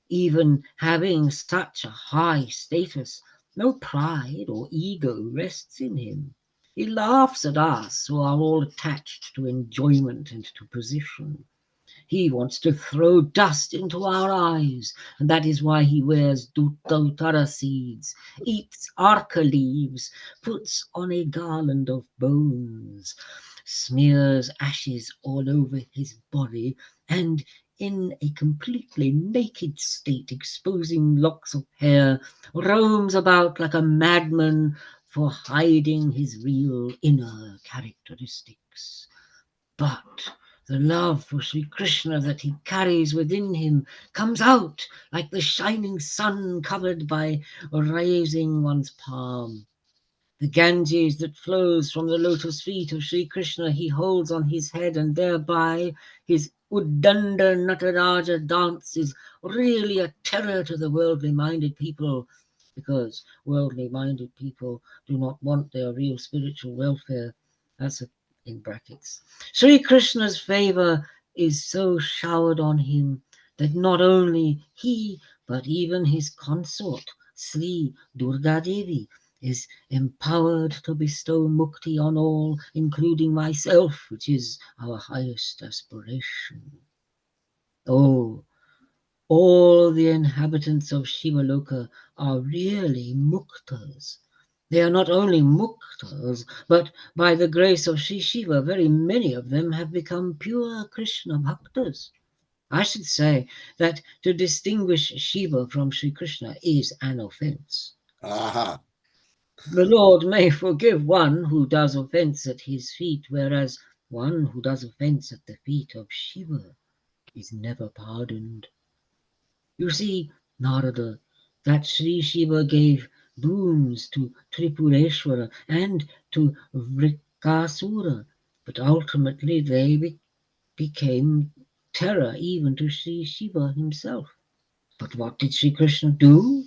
Even having such a high status, no pride or ego rests in him. He laughs at us who are all attached to enjoyment and to position. He wants to throw dust into our eyes, and that is why he wears Dutta seeds, eats arka leaves, puts on a garland of bones, smears ashes all over his body, and in a completely naked state, exposing locks of hair, roams about like a madman for hiding his real inner characteristics. But the love for Sri Krishna that he carries within him comes out like the shining sun covered by raising one's palm. The Ganges that flows from the lotus feet of Sri Krishna he holds on his head, and thereby his Uddanda Nataraja dance is really a terror to the worldly minded people, because worldly minded people do not want their real spiritual welfare. That's in brackets. Sri Krishna's favor is so showered on him that not only he but even his consort Sri Durga Devi is empowered to bestow mukti on all, including myself, which is our highest aspiration. Oh, all the inhabitants of Shivaloka are really muktas. They are not only muktas, but by the grace of Sri Shiva, very many of them have become pure Krishna bhaktas. I should say that to distinguish Shiva from Sri Krishna is an offense. Aha. The Lord may forgive one who does offense at his feet, whereas one who does offense at the feet of Shiva is never pardoned. You see, Narada, that Sri Shiva gave boons to Tripureshwara and to Vrikasura, but ultimately they became terror even to Sri Shiva himself. But what did Sri Krishna do?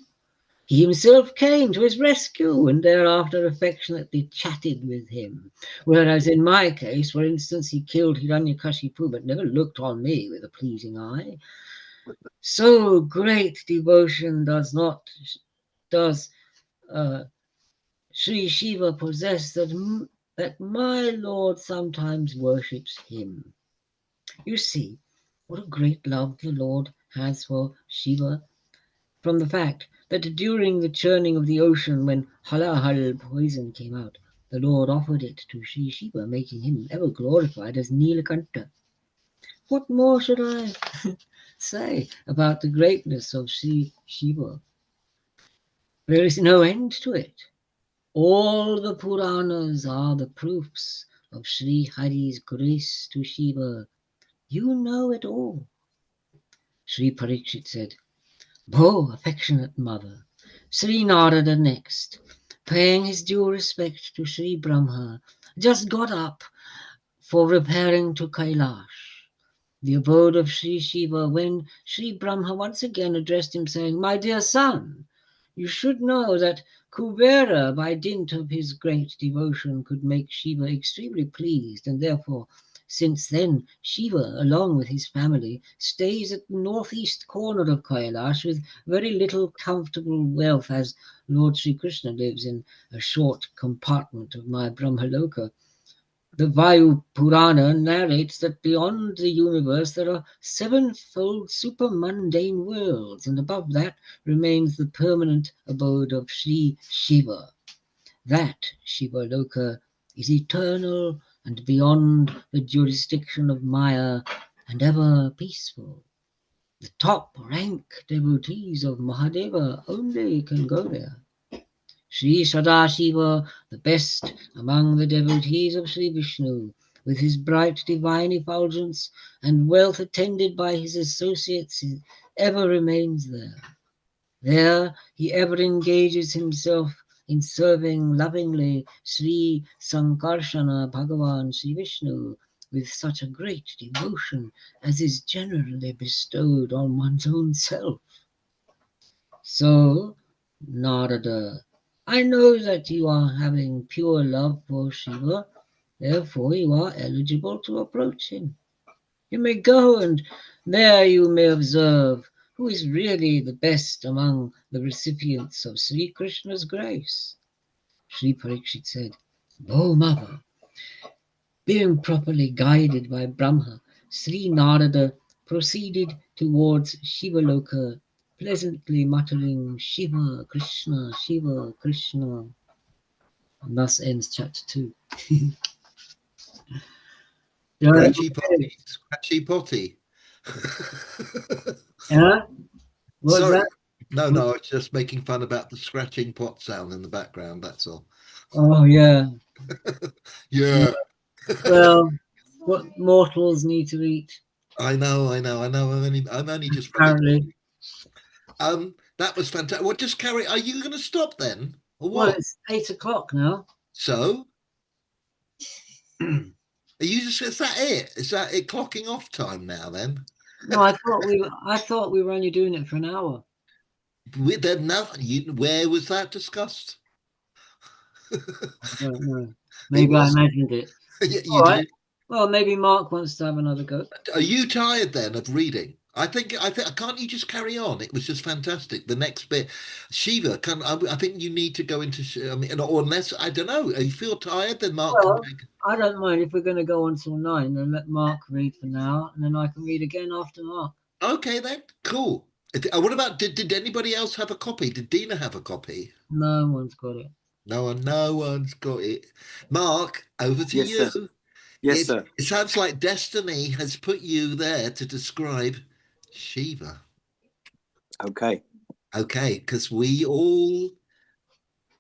He himself came to his rescue and thereafter affectionately chatted with him. Whereas in my case, for instance, he killed Hiranyakashipu but never looked on me with a pleasing eye. So great devotion does Sri Shiva possess that my Lord sometimes worships him. You see what a great love the Lord has for Shiva, from the fact that during the churning of the ocean, when halahal poison came out, the Lord offered it to Sri Shiva, making him ever glorified as Nilakanta. What more should I say about the greatness of Sri Shiva? There is no end to it. All the Puranas are the proofs of Sri Hari's grace to Shiva. You know it all. Sri Parikshit said, "Bo, affectionate mother." Sri Narada next, paying his due respect to Sri Brahma, just got up for repairing to Kailash, the abode of Sri Shiva, when Sri Brahma once again addressed him, saying, "My dear son, you should know that Kubera, by dint of his great devotion, could make Shiva extremely pleased, and therefore, since then, Shiva, along with his family, stays at the northeast corner of Kailash with very little comfortable wealth, as Lord Sri Krishna lives in a short compartment of my Brahmaloka. The Vayu Purana narrates that beyond the universe there are sevenfold super-mundane worlds, and above that remains the permanent abode of Sri Shiva. That Shiva Loka is eternal and beyond the jurisdiction of Maya, and ever peaceful. The top rank devotees of Mahadeva only can go there. Sri Sadashiva, the best among the devotees of Sri Vishnu, with his bright divine effulgence and wealth attended by his associates, ever remains there. There he ever engages himself in serving lovingly Sri Sankarshana Bhagavan Sri Vishnu, with such a great devotion as is generally bestowed on one's own self. So, Narada, I know that you are having pure love for Shiva, therefore you are eligible to approach him. You may go, and there you may observe who is really the best among the recipients of Sri Krishna's grace. Sri Parikshit said, O mother, being properly guided by Brahma, Sri Narada proceeded towards Shivaloka, pleasantly muttering Shiva Krishna, Shiva Krishna. And thus ends chapter 2. Scratchy potty, scratchy potty. Yeah? What was Sorry. that? No, I was just making fun about the scratching pot sound in the background, that's all. Oh, yeah. Yeah. Well, what mortals need to eat. I know. I'm only just Apparently. that was fantastic. Well, just carry. Are you going to stop then, or Well, what? it's 8 o'clock now. So, are you just? Is that it? Is that it? Clocking off time now? Then? No, I thought we were only doing it for an hour. With them now, where was that discussed? I don't know. Maybe I was. imagined it. You All right. did. Well, maybe Mark wants to have another go. Are you tired then of reading? I think. Can't you just carry on? It was just fantastic. The next bit, Shiva. I think you need to go into. I mean, or unless I don't know. You feel tired, then Mark can Well, take. I don't mind if we're going to go on till 9, then let Mark read for now, and then I can read again after Mark. Okay, then. Cool. What about? Did anybody else have a copy? Did Dina have a copy? No one's got it. No one's got it. Mark, over to Yes, you. sir. Yes, sir. It sounds like destiny has put you there to describe Shiva. Okay. Okay, because we all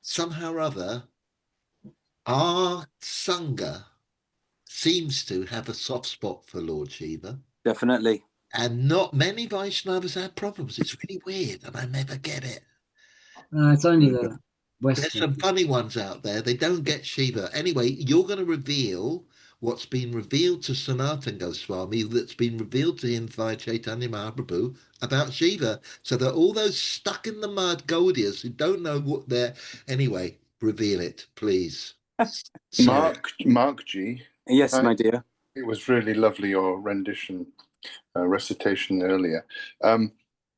somehow or other, our Sangha seems to have a soft spot for Lord Shiva. Definitely. And not many Vaishnavas have problems. It's really weird, and I never get it. It's only the There's Western. some funny ones out there. They don't get Shiva. Anyway, you're going to reveal what's been revealed to Sanatana Goswami, that's been revealed to him via Chaitanya Mahaprabhu about Shiva. So that all those stuck in the mud Gaudias who don't know what they're... Anyway, reveal it, please. Mark G. Yes, my dear. It was really lovely, your rendition, recitation earlier.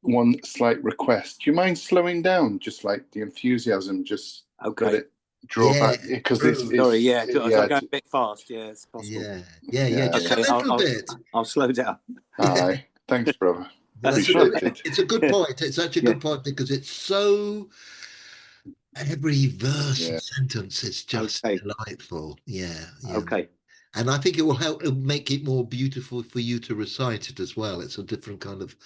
One slight request. Do you mind slowing down, just like the enthusiasm, just Okay. let it draw back? Because this is... Sorry, yeah. I go a bit fast. Yeah, it's possible. Yeah. Just Okay, a little bit. I'll slow down. Aye. Thanks, brother. It's a good point. It's such a good point because it's so... Every verse and sentence is just delightful. Yeah. Okay. And I think it will help make it more beautiful for you to recite it as well. It's a different kind of...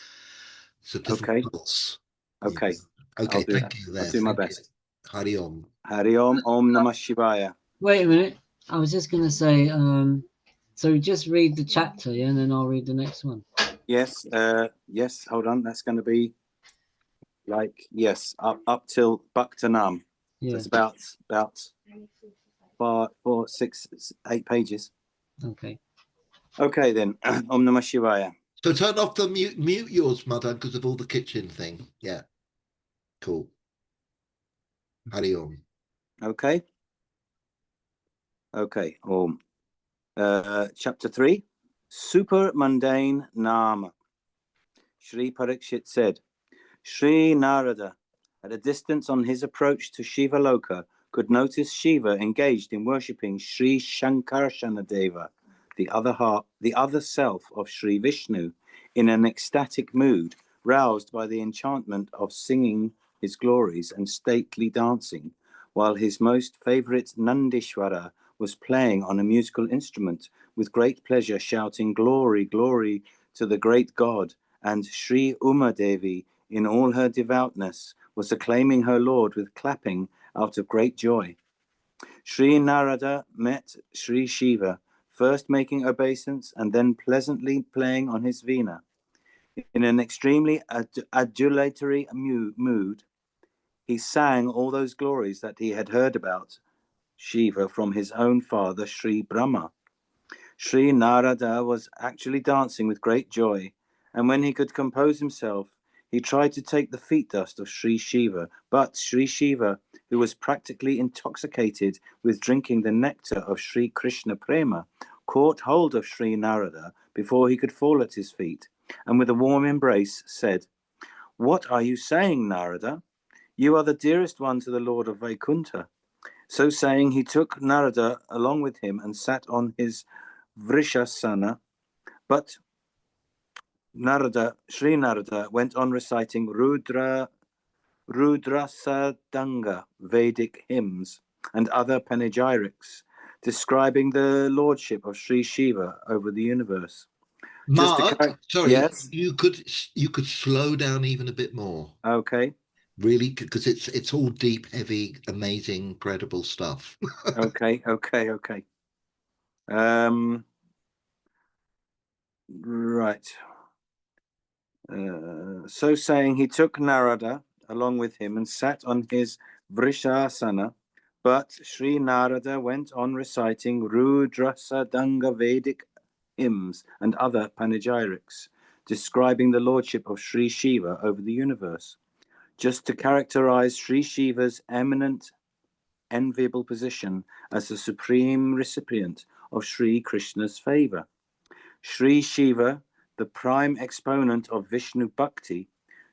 It's a different pulse. Okay. Okay, thank you there. I'll do my best. Hari Om. Hari Om, Om Namah Shivaya. Wait a minute. I was just going to say, so just read the chapter, yeah, and then I'll read the next one. Yes, hold on. That's going to be up till Bhaktanam. Yeah. So it's about 4, 6, 8 pages. Okay. Okay then. Om Namah Shivaya. So turn off the mute yours, Madan, because of all the kitchen thing. Yeah. Cool. Hari Om. Okay. Om. Chapter 3. Super mundane Nama. Sri Parikshit said, Sri Narada, at a distance on his approach to Shiva Loka, could notice Shiva engaged in worshipping Sri Shankarshanadeva, the other self of Sri Vishnu, in an ecstatic mood, roused by the enchantment of singing his glories and stately dancing, while his most favorite Nandishvara was playing on a musical instrument, with great pleasure shouting, Glory, glory to the great God, and Sri Uma Devi, in all her devoutness, was acclaiming her Lord with clapping out of great joy. Sri Narada met Sri Shiva, first making obeisance and then pleasantly playing on his veena. In an extremely adulatory mood, he sang all those glories that he had heard about Shiva from his own father, Sri Brahma. Sri Narada was actually dancing with great joy, and when he could compose himself, he tried to take the feet dust of Sri Shiva, but Sri Shiva, who was practically intoxicated with drinking the nectar of Sri Krishna Prema, caught hold of Sri Narada before he could fall at his feet, and with a warm embrace said, "What are you saying, Narada? You are the dearest one to the Lord of Vaikuntha." So saying, he took Narada along with him and sat on his Vrishasana, but Sri Narada went on reciting Rudrasadanga Vedic hymns and other panegyrics, describing the lordship of Sri Shiva over the universe. Mark, sorry, Yes. you could slow down even a bit more, Okay. really, because it's all deep, heavy, amazing, incredible stuff. Okay. Right. So saying, he took Narada along with him and sat on his Vrishasana, but Sri Narada went on reciting Rudrasadanga Vedic hymns and other panegyrics, describing the lordship of Sri Shiva over the universe, just to characterize Sri Shiva's eminent, enviable position as the supreme recipient of Sri Krishna's favor. Sri Shiva, the prime exponent of Vishnu Bhakti,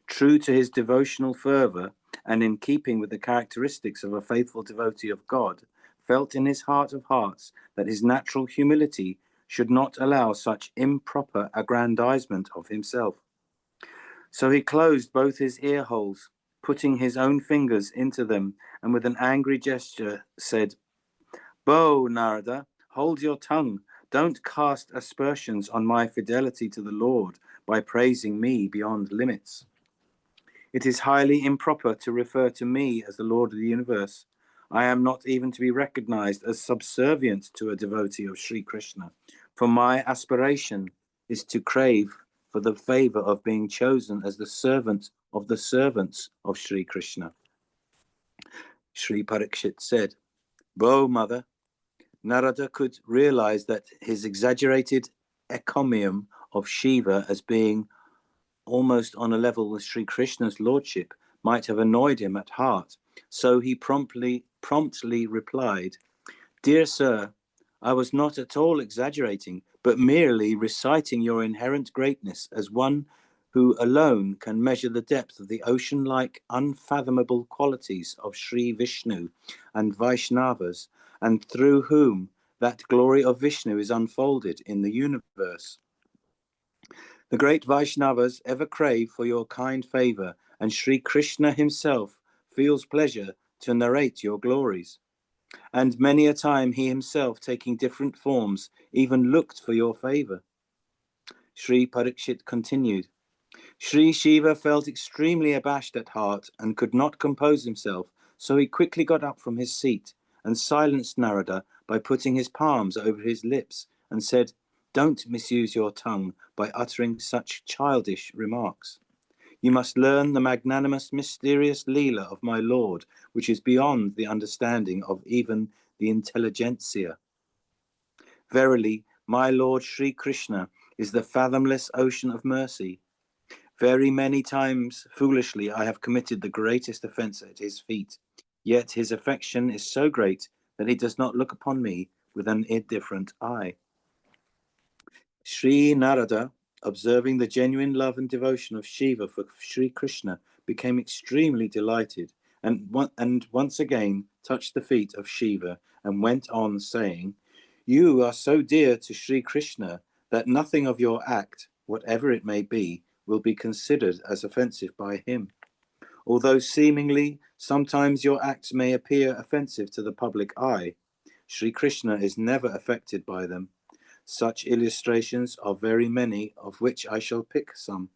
true to his devotional fervor and in keeping with the characteristics of a faithful devotee of God, felt in his heart of hearts that his natural humility should not allow such improper aggrandizement of himself. So he closed both his ear holes, putting his own fingers into them, and with an angry gesture said, "Bo, Narada, hold your tongue. Don't cast aspersions on my fidelity to the Lord by praising me beyond limits. It is highly improper to refer to me as the Lord of the universe. I am not even to be recognized as subservient to a devotee of Sri Krishna, for my aspiration is to crave for the favor of being chosen as the servant of the servants of Sri Krishna." Sri Parikshit said, "Bo, mother." Narada could realize that his exaggerated encomium of Shiva as being almost on a level with Sri Krishna's lordship might have annoyed him at heart. So he promptly replied, "Dear sir, I was not at all exaggerating, but merely reciting your inherent greatness as one who alone can measure the depth of the ocean-like, unfathomable qualities of Sri Vishnu and Vaishnavas, and through whom that glory of Vishnu is unfolded in the universe. The great Vaishnavas ever crave for your kind favor, and Sri Krishna himself feels pleasure to narrate your glories. And many a time he himself, taking different forms, even looked for your favor." Sri Parikshit continued, "Sri Shiva felt extremely abashed at heart and could not compose himself, so he quickly got up from his seat and silenced Narada by putting his palms over his lips and said, 'Don't misuse your tongue by uttering such childish remarks. You must learn the magnanimous, mysterious Leela of my Lord, which is beyond the understanding of even the intelligentsia. Verily, my Lord Sri Krishna is the fathomless ocean of mercy. Very many times, foolishly, I have committed the greatest offense at his feet. Yet his affection is so great that he does not look upon me with an indifferent eye.'" Sri Narada, observing the genuine love and devotion of Shiva for Sri Krishna, became extremely delighted and once again touched the feet of Shiva and went on saying, "You are so dear to Sri Krishna that nothing of your act, whatever it may be, will be considered as offensive by him. Although seemingly sometimes your acts may appear offensive to the public eye, Sri Krishna is never affected by them. Such illustrations are very many, of which I shall pick some.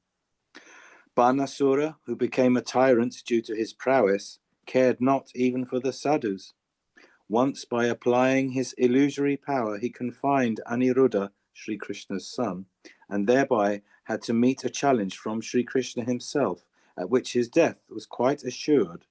Banasura, who became a tyrant due to his prowess, cared not even for the sadhus. Once, by applying his illusory power, he confined Aniruddha, Sri Krishna's son, and thereby had to meet a challenge from Sri Krishna himself, at which his death was quite assured.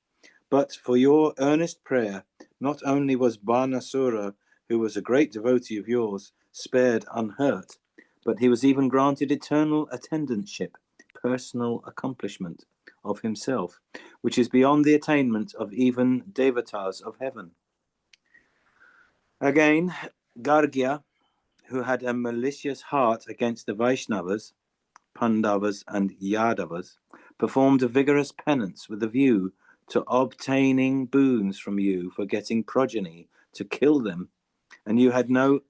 But for your earnest prayer, not only was Banasura, who was a great devotee of yours, spared unhurt, but he was even granted eternal attendantship, personal accomplishment of himself, which is beyond the attainment of even devatas of heaven. Again, Gargya, who had a malicious heart against the Vaishnavas, Pandavas and Yadavas, performed a vigorous penance with a view to obtaining boons from you for getting progeny to kill them, and you had no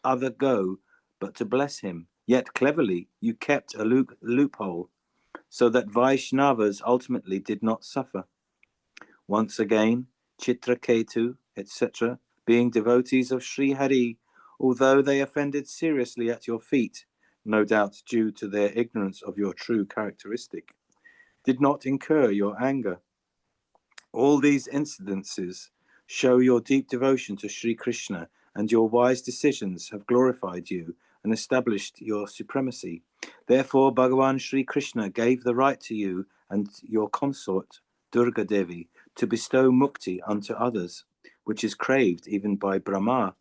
other go but to bless him. Yet cleverly you kept a loophole, so that Vaishnavas ultimately did not suffer. Once again, Chitraketu, etc., being devotees of Sri Hari, although they offended seriously at your feet, no doubt due to their ignorance of your true characteristic, did not incur your anger. All these incidences show your deep devotion to Sri Krishna, and your wise decisions have glorified you and established your supremacy. Therefore, Bhagavan Sri Krishna gave the right to you and your consort, Durga Devi, to bestow mukti unto others, which is craved even by Brahma.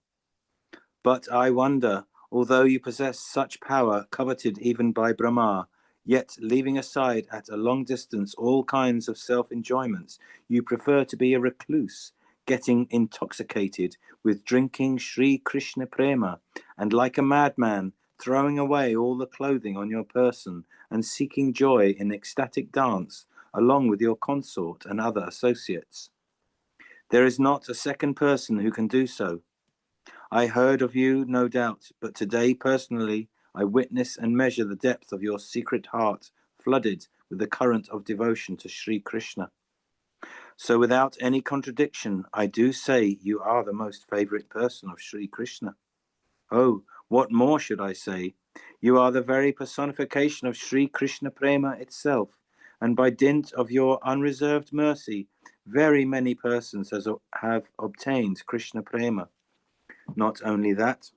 But I wonder, although you possess such power coveted even by Brahma, yet leaving aside at a long distance all kinds of self-enjoyments, you prefer to be a recluse, getting intoxicated with drinking Sri Krishna Prema, and like a madman, throwing away all the clothing on your person and seeking joy in ecstatic dance, along with your consort and other associates. There is not a second person who can do so. I heard of you, no doubt, but today personally I witness and measure the depth of your secret heart, flooded with the current of devotion to Sri Krishna. So without any contradiction, I do say you are the most favorite person of Sri Krishna. Oh, what more should I say? You are the very personification of Sri Krishna Prema itself, and by dint of your unreserved mercy, very many persons have obtained Krishna Prema. Not only that,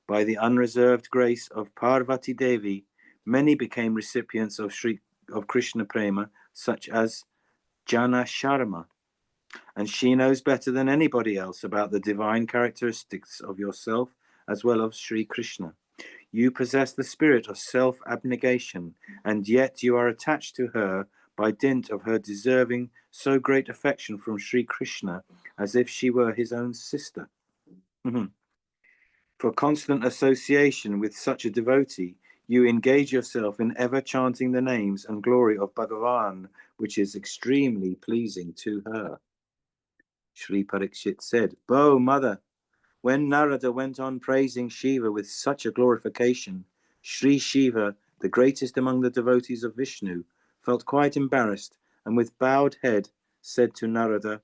by the unreserved grace of Parvati Devi, many became recipients of Krishna Prema, such as Jana Sharma, and she knows better than anybody else about the divine characteristics of yourself as well as Sri Krishna. You possess the spirit of self-abnegation, and yet you are attached to her by dint of her deserving so great affection from Sri Krishna, as if she were his own sister. For constant association with such a devotee, you engage yourself in ever chanting the names and glory of Bhagavan, which is extremely pleasing to her. Sri Parikshit said, "Bo, mother, when Narada went on praising Shiva with such a glorification, Sri Shiva, the greatest among the devotees of Vishnu, felt quite embarrassed and with bowed head said to Narada,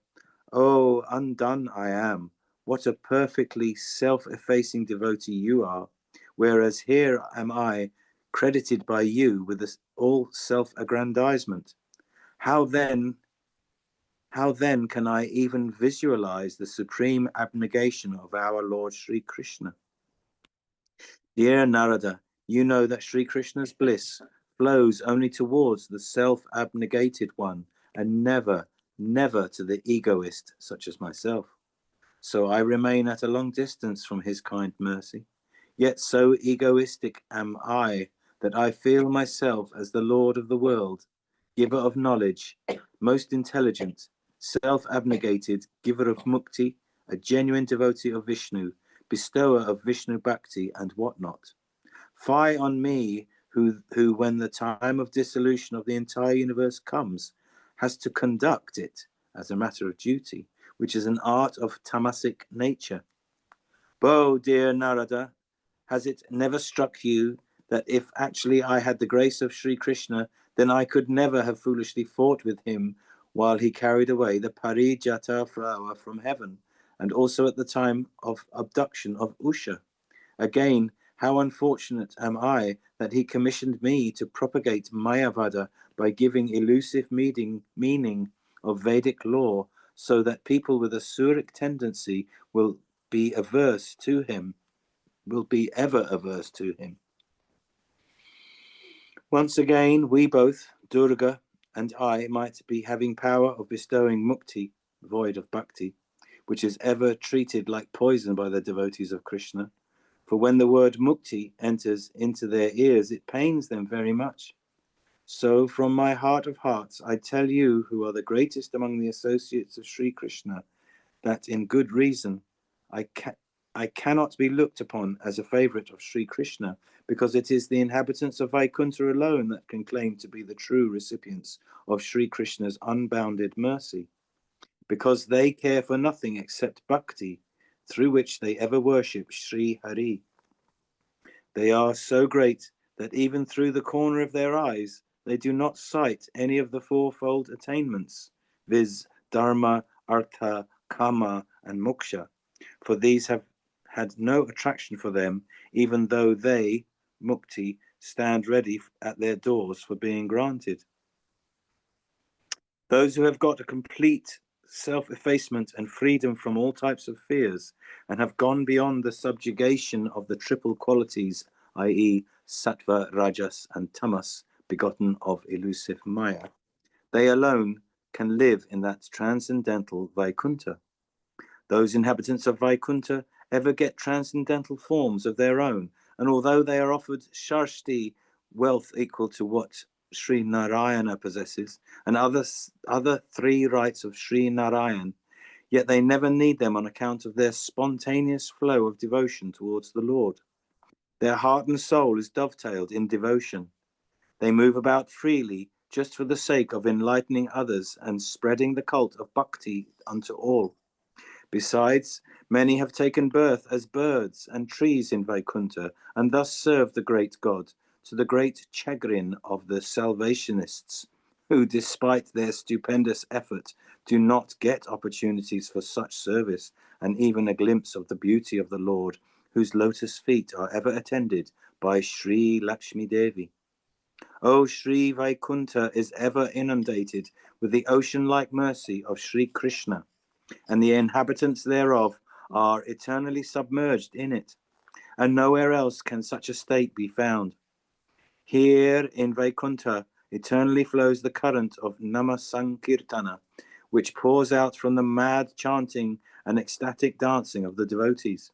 'Oh, undone I am. What a perfectly self-effacing devotee you are, whereas here am I, credited by you with all self-aggrandizement. How then can I even visualize the supreme abnegation of our Lord Sri Krishna?' Dear Narada, you know that Sri Krishna's bliss flows only towards the self-abnegated one and never to the egoist such as myself. So I remain at a long distance from his kind mercy. Yet so egoistic am I that I feel myself as the Lord of the world, giver of knowledge, most intelligent, self-abnegated, giver of mukti, a genuine devotee of Vishnu, bestower of Vishnu Bhakti and whatnot. Fie on me who when the time of dissolution of the entire universe comes, has to conduct it as a matter of duty, which is an art of tamasic nature. Bo, dear Narada, has it never struck you that if actually I had the grace of Sri Krishna, then I could never have foolishly fought with him while he carried away the Parijata flower from heaven, and also at the time of abduction of Usha? Again, how unfortunate am I that he commissioned me to propagate Mayavada by giving elusive meaning of Vedic law, so that people with a suric tendency will be ever averse to him. Once again, we both, Durga and I, might be having power of bestowing mukti, void of bhakti, which is ever treated like poison by the devotees of Krishna. For when the word mukti enters into their ears, it pains them very much. So from my heart of hearts, I tell you who are the greatest among the associates of Sri Krishna, that in good reason I cannot be looked upon as a favorite of Sri Krishna, because it is the inhabitants of Vaikuntha alone that can claim to be the true recipients of Sri Krishna's unbounded mercy, because they care for nothing except bhakti, through which they ever worship Sri Hari. They are so great that even through the corner of their eyes they do not sight any of the fourfold attainments, viz. Dharma, Artha, Kama, and Moksha, for these have had no attraction for them, even though they, Mukti, stand ready at their doors for being granted. Those who have got a complete self-effacement and freedom from all types of fears, and have gone beyond the subjugation of the triple qualities, i.e. Sattva, Rajas, and Tamas, begotten of elusive Maya, they alone can live in that transcendental Vaikuntha. Those inhabitants of Vaikuntha ever get transcendental forms of their own, and although they are offered Sharshti, wealth equal to what Sri Narayana possesses, and other three rights of Sri Narayan, yet they never need them on account of their spontaneous flow of devotion towards the Lord. Their heart and soul is dovetailed in devotion. They move about freely just for the sake of enlightening others and spreading the cult of bhakti unto all. Besides, many have taken birth as birds and trees in Vaikuntha, and thus serve the great God, to the great chagrin of the Salvationists, who, despite their stupendous effort, do not get opportunities for such service, and even a glimpse of the beauty of the Lord, whose lotus feet are ever attended by Sri Lakshmi Devi. O Sri Vaikuntha is ever inundated with the ocean-like mercy of Sri Krishna, and the inhabitants thereof are eternally submerged in it, and nowhere else can such a state be found. Here in Vaikuntha eternally flows the current of Nama Sankirtana, which pours out from the mad chanting and ecstatic dancing of the devotees.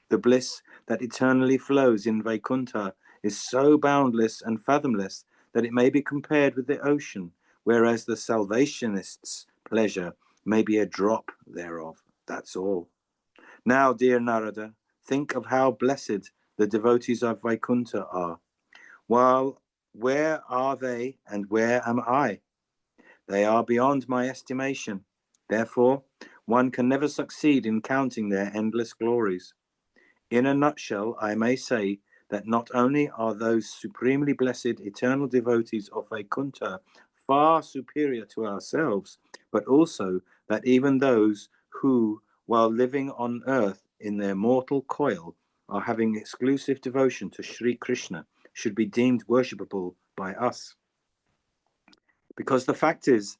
The bliss that eternally flows in Vaikuntha is so boundless and fathomless that it may be compared with the ocean, whereas the Salvationists' pleasure may be a drop thereof. That's all. Now, dear Narada, think of how blessed the devotees of Vaikuntha are. While where are they and where am I? They are beyond my estimation. Therefore, one can never succeed in counting their endless glories. In a nutshell, I may say that not only are those supremely blessed eternal devotees of Vaikuntha far superior to ourselves, but also that even those who, while living on earth in their mortal coil, are having exclusive devotion to Sri Krishna, should be deemed worshipable by us. Because the fact is,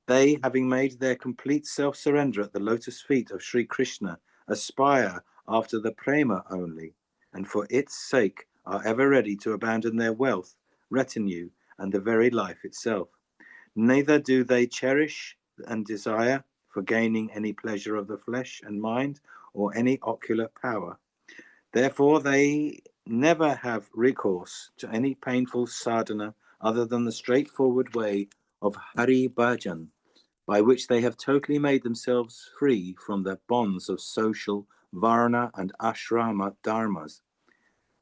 they, having made their complete self-surrender at the lotus feet of Sri Krishna, aspire after the prema only, and for its sake are ever ready to abandon their wealth, retinue, and the very life itself. Neither do they cherish and desire for gaining any pleasure of the flesh and mind, or any ocular power. Therefore they never have recourse to any painful sadhana other than the straightforward way of Hari Bhajan, by which they have totally made themselves free from the bonds of social, varna, and ashrama dharmas,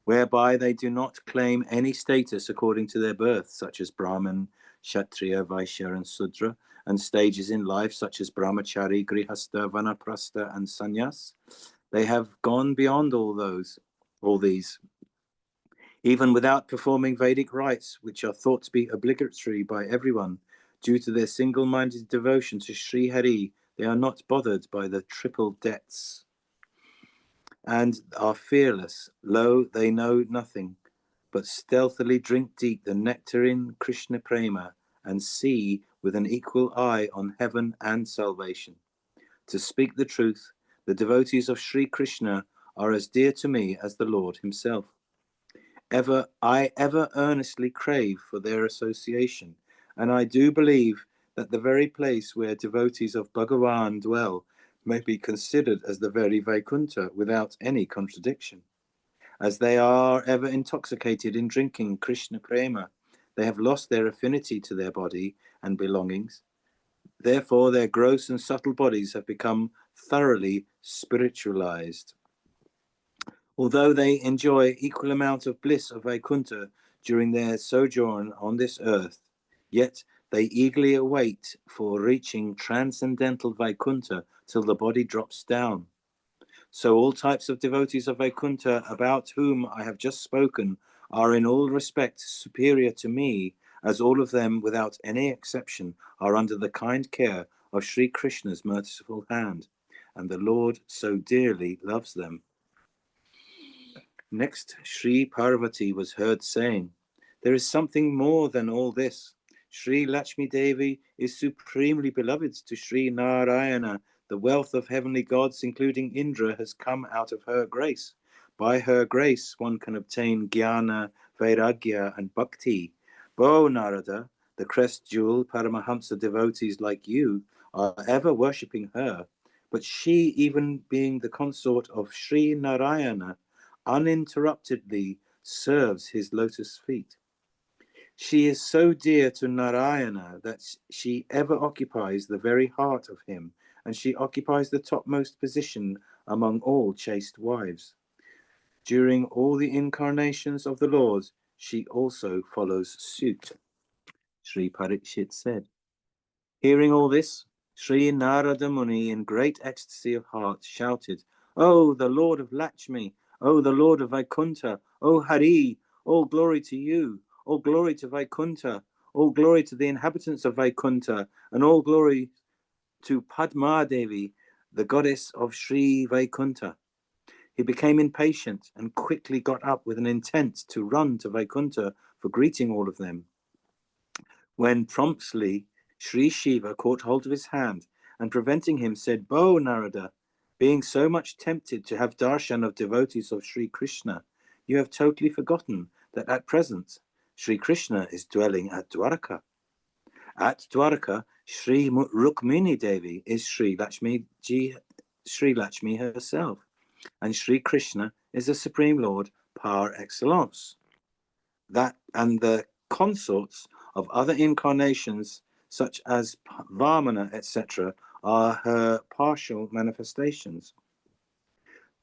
whereby they do not claim any status according to their birth, such as Brahmin, Kshatriya, Vaishya, and Sudra, and stages in life such as Brahmachari, Grihastha, Vanaprastha, and Sannyas. They have gone beyond all these, even without performing Vedic rites, which are thought to be obligatory by everyone. Due to their single-minded devotion to Sri Hari, they are not bothered by the triple debts and are fearless. Lo, they know nothing, but stealthily drink deep the nectarine Krishna Prema and see with an equal eye on heaven and salvation. To speak the truth, the devotees of Sri Krishna are as dear to me as the Lord himself. I ever earnestly crave for their association, and I do believe that the very place where devotees of Bhagavan dwell may be considered as the very Vaikuntha without any contradiction. as they are ever intoxicated in drinking Krishna Prema. They have lost their affinity to their body and belongings. Therefore, their gross and subtle bodies have become thoroughly spiritualized. Although they enjoy equal amount of bliss of Vaikuntha during their sojourn on this earth, yet they eagerly await for reaching transcendental Vaikuntha till the body drops down. So all types of devotees of Vaikuntha about whom I have just spoken are in all respects superior to me, as all of them, without any exception, are under the kind care of Sri Krishna's merciful hand, and the Lord so dearly loves them. Next, Sri Parvati was heard saying, there is something more than all this. Sri Lakshmi Devi is supremely beloved to Sri Narayana. The wealth of heavenly gods, including Indra, has come out of her grace. By her grace, one can obtain jnana, vairagya, and bhakti. Bo Narada, the crest jewel, Paramahamsa devotees like you are ever worshipping her, but she, even being the consort of Sri Narayana, uninterruptedly serves his lotus feet. She is so dear to Narayana that she ever occupies the very heart of him, and she occupies the topmost position among all chaste wives. During all the incarnations of the Lord, she also follows suit. Sri Parikshit said. Hearing all this, Sri Narada Muni, in great ecstasy of heart, shouted, "Oh, the Lord of Lakshmi! Oh, the Lord of Vaikuntha! Oh, Hari! All glory to you! All glory to Vaikuntha! All glory to the inhabitants of Vaikuntha! And all glory to Padma Devi, the goddess of Sri Vaikuntha." He became impatient and quickly got up with an intent to run to Vaikuntha for greeting all of them, when promptly Sri Shiva caught hold of his hand and, preventing him, said, "Bo Narada, being so much tempted to have darshan of devotees of Sri Krishna, you have totally forgotten that at present Sri Krishna is dwelling at Dwarka. At Dwarka, Sri Rukmini Devi is Sri Lakshmi herself, and Sri Krishna is the Supreme Lord par excellence. That and the consorts of other incarnations, such as Vamana, etc., are her partial manifestations.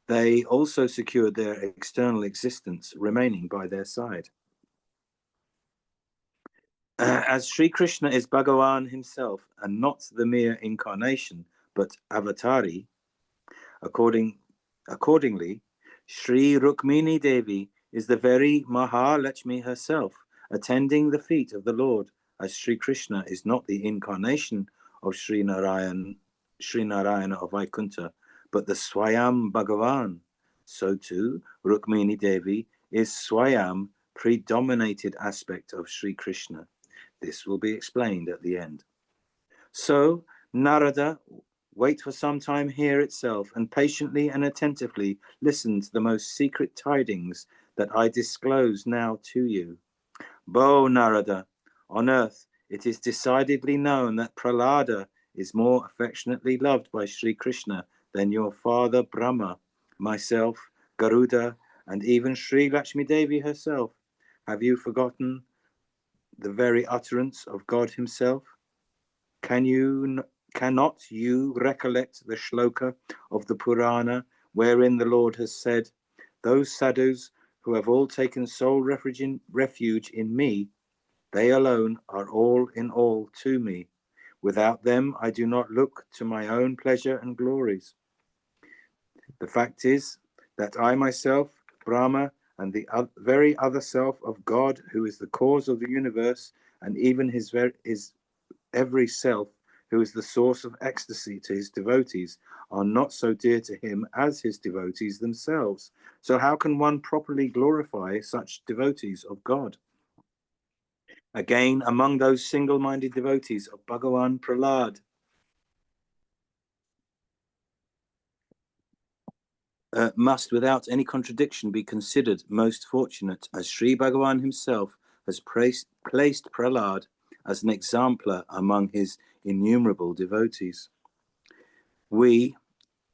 They also secured their external existence, remaining by their side. As Sri Krishna is Bhagavan himself, and not the mere incarnation, but avatari, accordingly, Sri Rukmini Devi is the very Mahalakshmi herself, attending the feet of the Lord, as Sri Krishna is not the incarnation of Sri Narayana of Vaikuntha, but the Swayam Bhagavan. So too, Rukmini Devi is Swayam, predominated aspect of Sri Krishna. This will be explained at the end. So, Narada, wait for some time here itself, and patiently and attentively listen to the most secret tidings that I disclose now to you. Bo Narada, on earth it is decidedly known that Prahlada is more affectionately loved by Sri Krishna than your father Brahma, myself, Garuda, and even Sri Lakshmi Devi herself. Have you forgotten the very utterance of God himself? Cannot you recollect the shloka of the Purana, wherein the Lord has said, "Those sadhus who have all taken sole refuge in me, they alone are all in all to me. Without them I do not look to my own pleasure and glories." The fact is that I myself, Brahma, and the very other self of God, who is the cause of the universe, and even his every self, who is the source of ecstasy to his devotees, are not so dear to him as his devotees themselves. So how can one properly glorify such devotees of God? Again, among those single-minded devotees of Bhagavan Prahlad, must without any contradiction be considered most fortunate, as Sri Bhagavan himself has placed Prahlad as an exemplar among his innumerable devotees. We,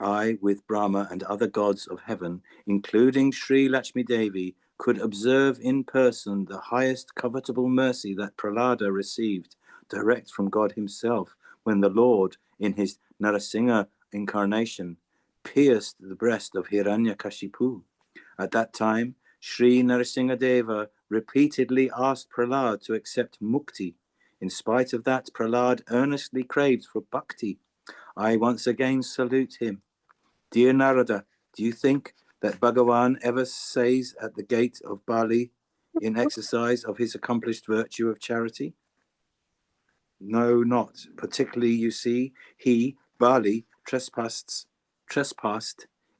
I, with Brahma and other gods of heaven, including Sri Lakshmi Devi, could observe in person the highest covetable mercy that Prahlada received direct from God himself when the Lord, in his Narasingha incarnation, pierced the breast of Hiranyakashipu. At that time, Sri Narasimha repeatedly asked Prahlad to accept mukti. In spite of that, Prahlad earnestly craved for bhakti. I once again salute him. Dear Narada, do you think that Bhagavan ever says at the gate of Bali in exercise of his accomplished virtue of charity? No, not. Particularly, you see, he, Bali, trespassed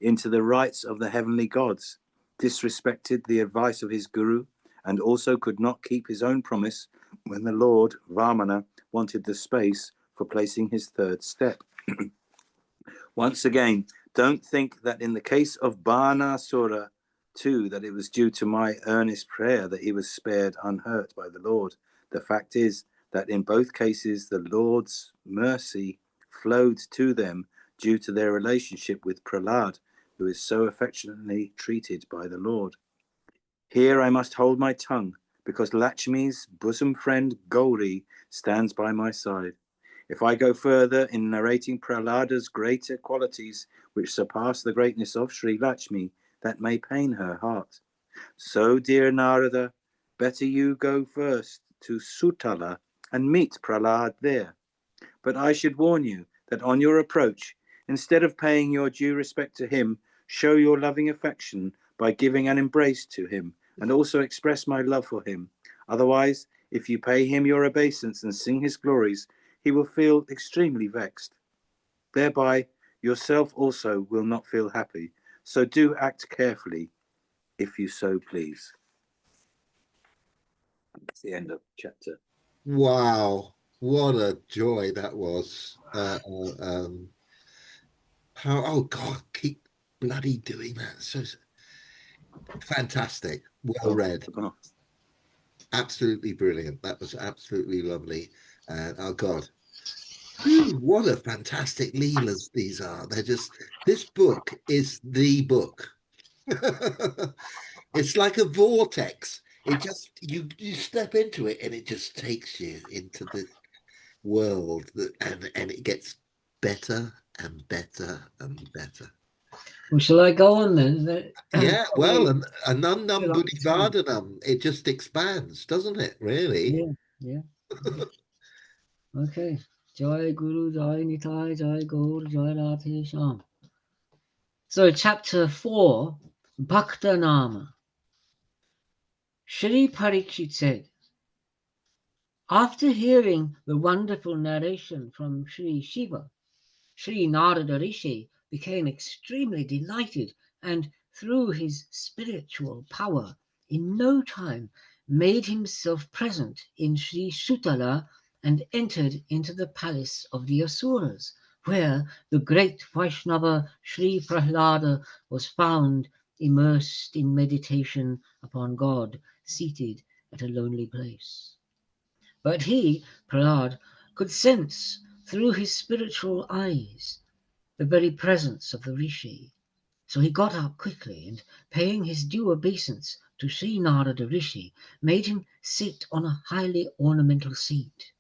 into the rights of the heavenly gods, disrespected the advice of his guru, and also could not keep his own promise when the Lord, Vamana, wanted the space for placing his third step. Once again, don't think that in the case of Banasura, too, that it was due to my earnest prayer that he was spared unhurt by the Lord. The fact is that in both cases, the Lord's mercy flowed to them due to their relationship with Prahlad, who is so affectionately treated by the Lord. Here I must hold my tongue, because Lakshmi's bosom friend Gauri stands by my side. If I go further in narrating Prahlada's greater qualities, which surpass the greatness of Sri Lakshmi, that may pain her heart. So, dear Narada, better you go first to Sutala and meet Prahlad there. But I should warn you that on your approach, instead of paying your due respect to him, show your loving affection by giving an embrace to him, and also express my love for him. Otherwise, if you pay him your obeisance and sing his glories, he will feel extremely vexed. Thereby, yourself also will not feel happy. So do act carefully, if you so please. That's the end of chapter. Wow, what a joy that was. Oh God, keep bloody doing that. So fantastic. Well read. Absolutely brilliant. That was absolutely lovely. Oh God. What a fantastic leelas these are. They're just, this book is the book. It's like a vortex. It just, you step into it and it just takes you into the world and it gets better and better and better. Well, shall I go on then? Yeah, well, and Fill Anandam up the time. Buddhivardhanam, it just expands, doesn't it, really? Yeah. Okay. Jai Guru, Jai Nitai, Jai Gaur, Jai Radhe Shyam. So chapter 4, Bhakta Nama. Shri Parikshit said, after hearing the wonderful narration from Shri Shiva, Shri Narada Rishi became extremely delighted and through his spiritual power in no time made himself present in Shri Sutala and entered into the palace of the Asuras, where the great Vaishnava Shri Prahlada was found immersed in meditation upon God, seated at a lonely place. But he, Prahlad, could sense through his spiritual eyes the very presence of the Rishi. So he got up quickly and, paying his due obeisance to Sri Narada Rishi, made him sit on a highly ornamental seat.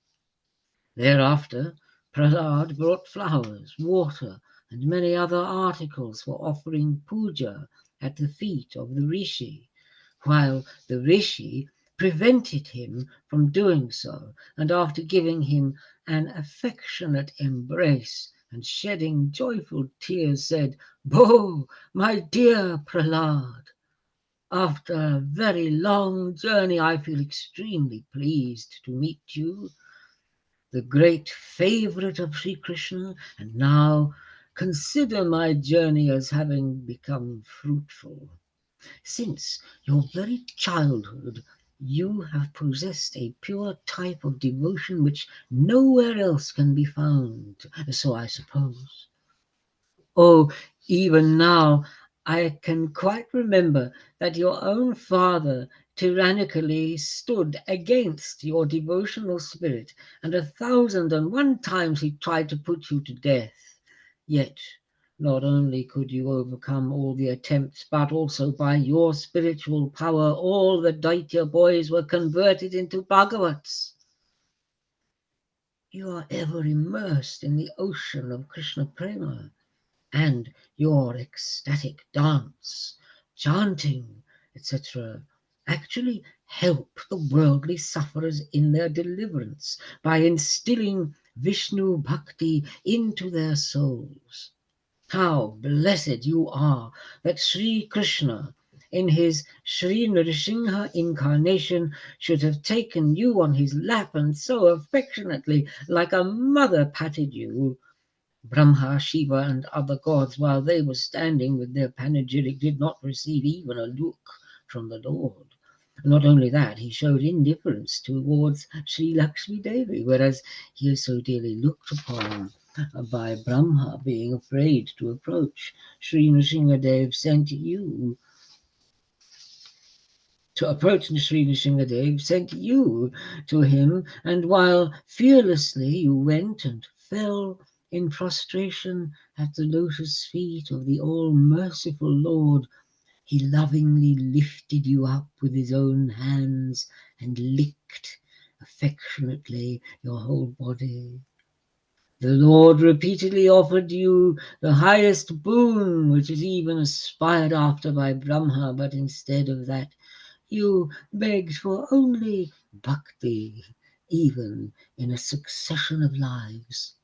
Thereafter, Prahlad brought flowers, water, and many other articles for offering puja at the feet of the Rishi, while the Rishi prevented him from doing so, and after giving him an affectionate embrace and shedding joyful tears said, "Bo, my dear Prahlad, after a very long journey I feel extremely pleased to meet you, the great favorite of Sri Krishna, and now consider my journey as having become fruitful. Since your very childhood, you have possessed a pure type of devotion which nowhere else can be found, so I suppose. Oh, even now I can quite remember that your own father tyrannically stood against your devotional spirit, and 1,001 times he tried to put you to death. Yet not only could you overcome all the attempts, but also by your spiritual power, all the Daitya boys were converted into Bhagavats. You are ever immersed in the ocean of Krishna Prema, and your ecstatic dance, chanting, etc., actually help the worldly sufferers in their deliverance by instilling Vishnu Bhakti into their souls. How blessed you are that Sri Krishna, in his Sri Nrsimha incarnation, should have taken you on his lap and so affectionately, like a mother, patted you. Brahma, Shiva, and other gods, while they were standing with their panegyric, did not receive even a look from the Lord. Not only that, he showed indifference towards Sri Lakshmi Devi, whereas he is so dearly looked upon by Brahma, being afraid to approach. Sri Nrsimhadev sent you to approach Sri Nrsimhadev, sent you to him, and while fearlessly you went and fell in prostration at the lotus feet of the all-merciful Lord, he lovingly lifted you up with his own hands and licked affectionately your whole body. The Lord repeatedly offered you the highest boon which is even aspired after by Brahma, but instead of that, you begged for only bhakti, even in a succession of lives.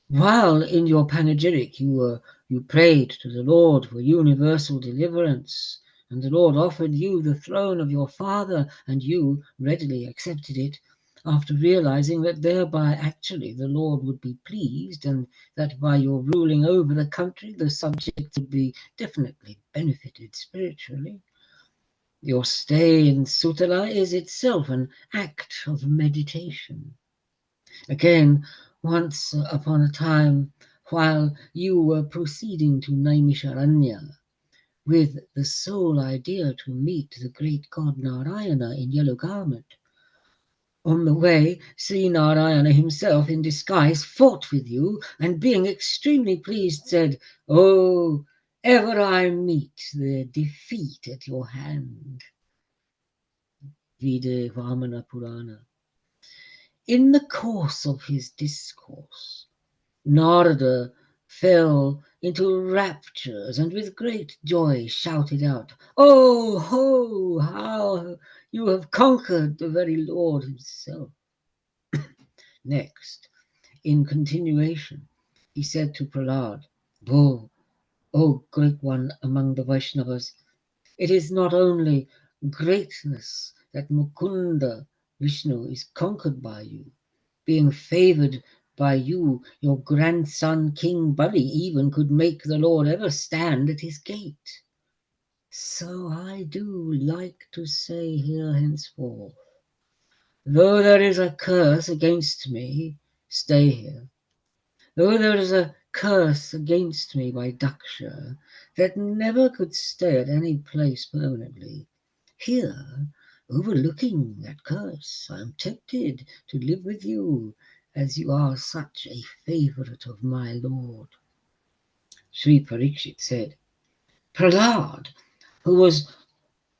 While in your panegyric you prayed to the Lord for universal deliverance, and the Lord offered you the throne of your father, and you readily accepted it, after realizing that thereby actually the Lord would be pleased, and that by your ruling over the country the subjects would be definitely benefited spiritually. Your stay in Sutala is itself an act of meditation. Again, once upon a time, while you were proceeding to Naimisharanya with the sole idea to meet the great god Narayana in yellow garment, on the way, Sri Narayana himself in disguise fought with you, and being extremely pleased said, "Oh, ever I meet the defeat at your hand." Vide Vamana Purana. In the course of his discourse, Narada fell into raptures and with great joy shouted out, "Oh ho, how you have conquered the very Lord himself." Next, in continuation, he said to Prahlad, O great one among the Vaishnavas, it is not only greatness that Mukunda Vishnu is conquered by you. Being favored by you, your grandson King Bali even could make the Lord ever stand at his gate. So I do like to say here henceforth, though there is a curse against me, stay here. Though there is a curse against me by Daksha that never could stay at any place permanently, here, overlooking that curse, I am tempted to live with you, as you are such a favourite of my Lord. Sri Parikshit said, Prahlad, who was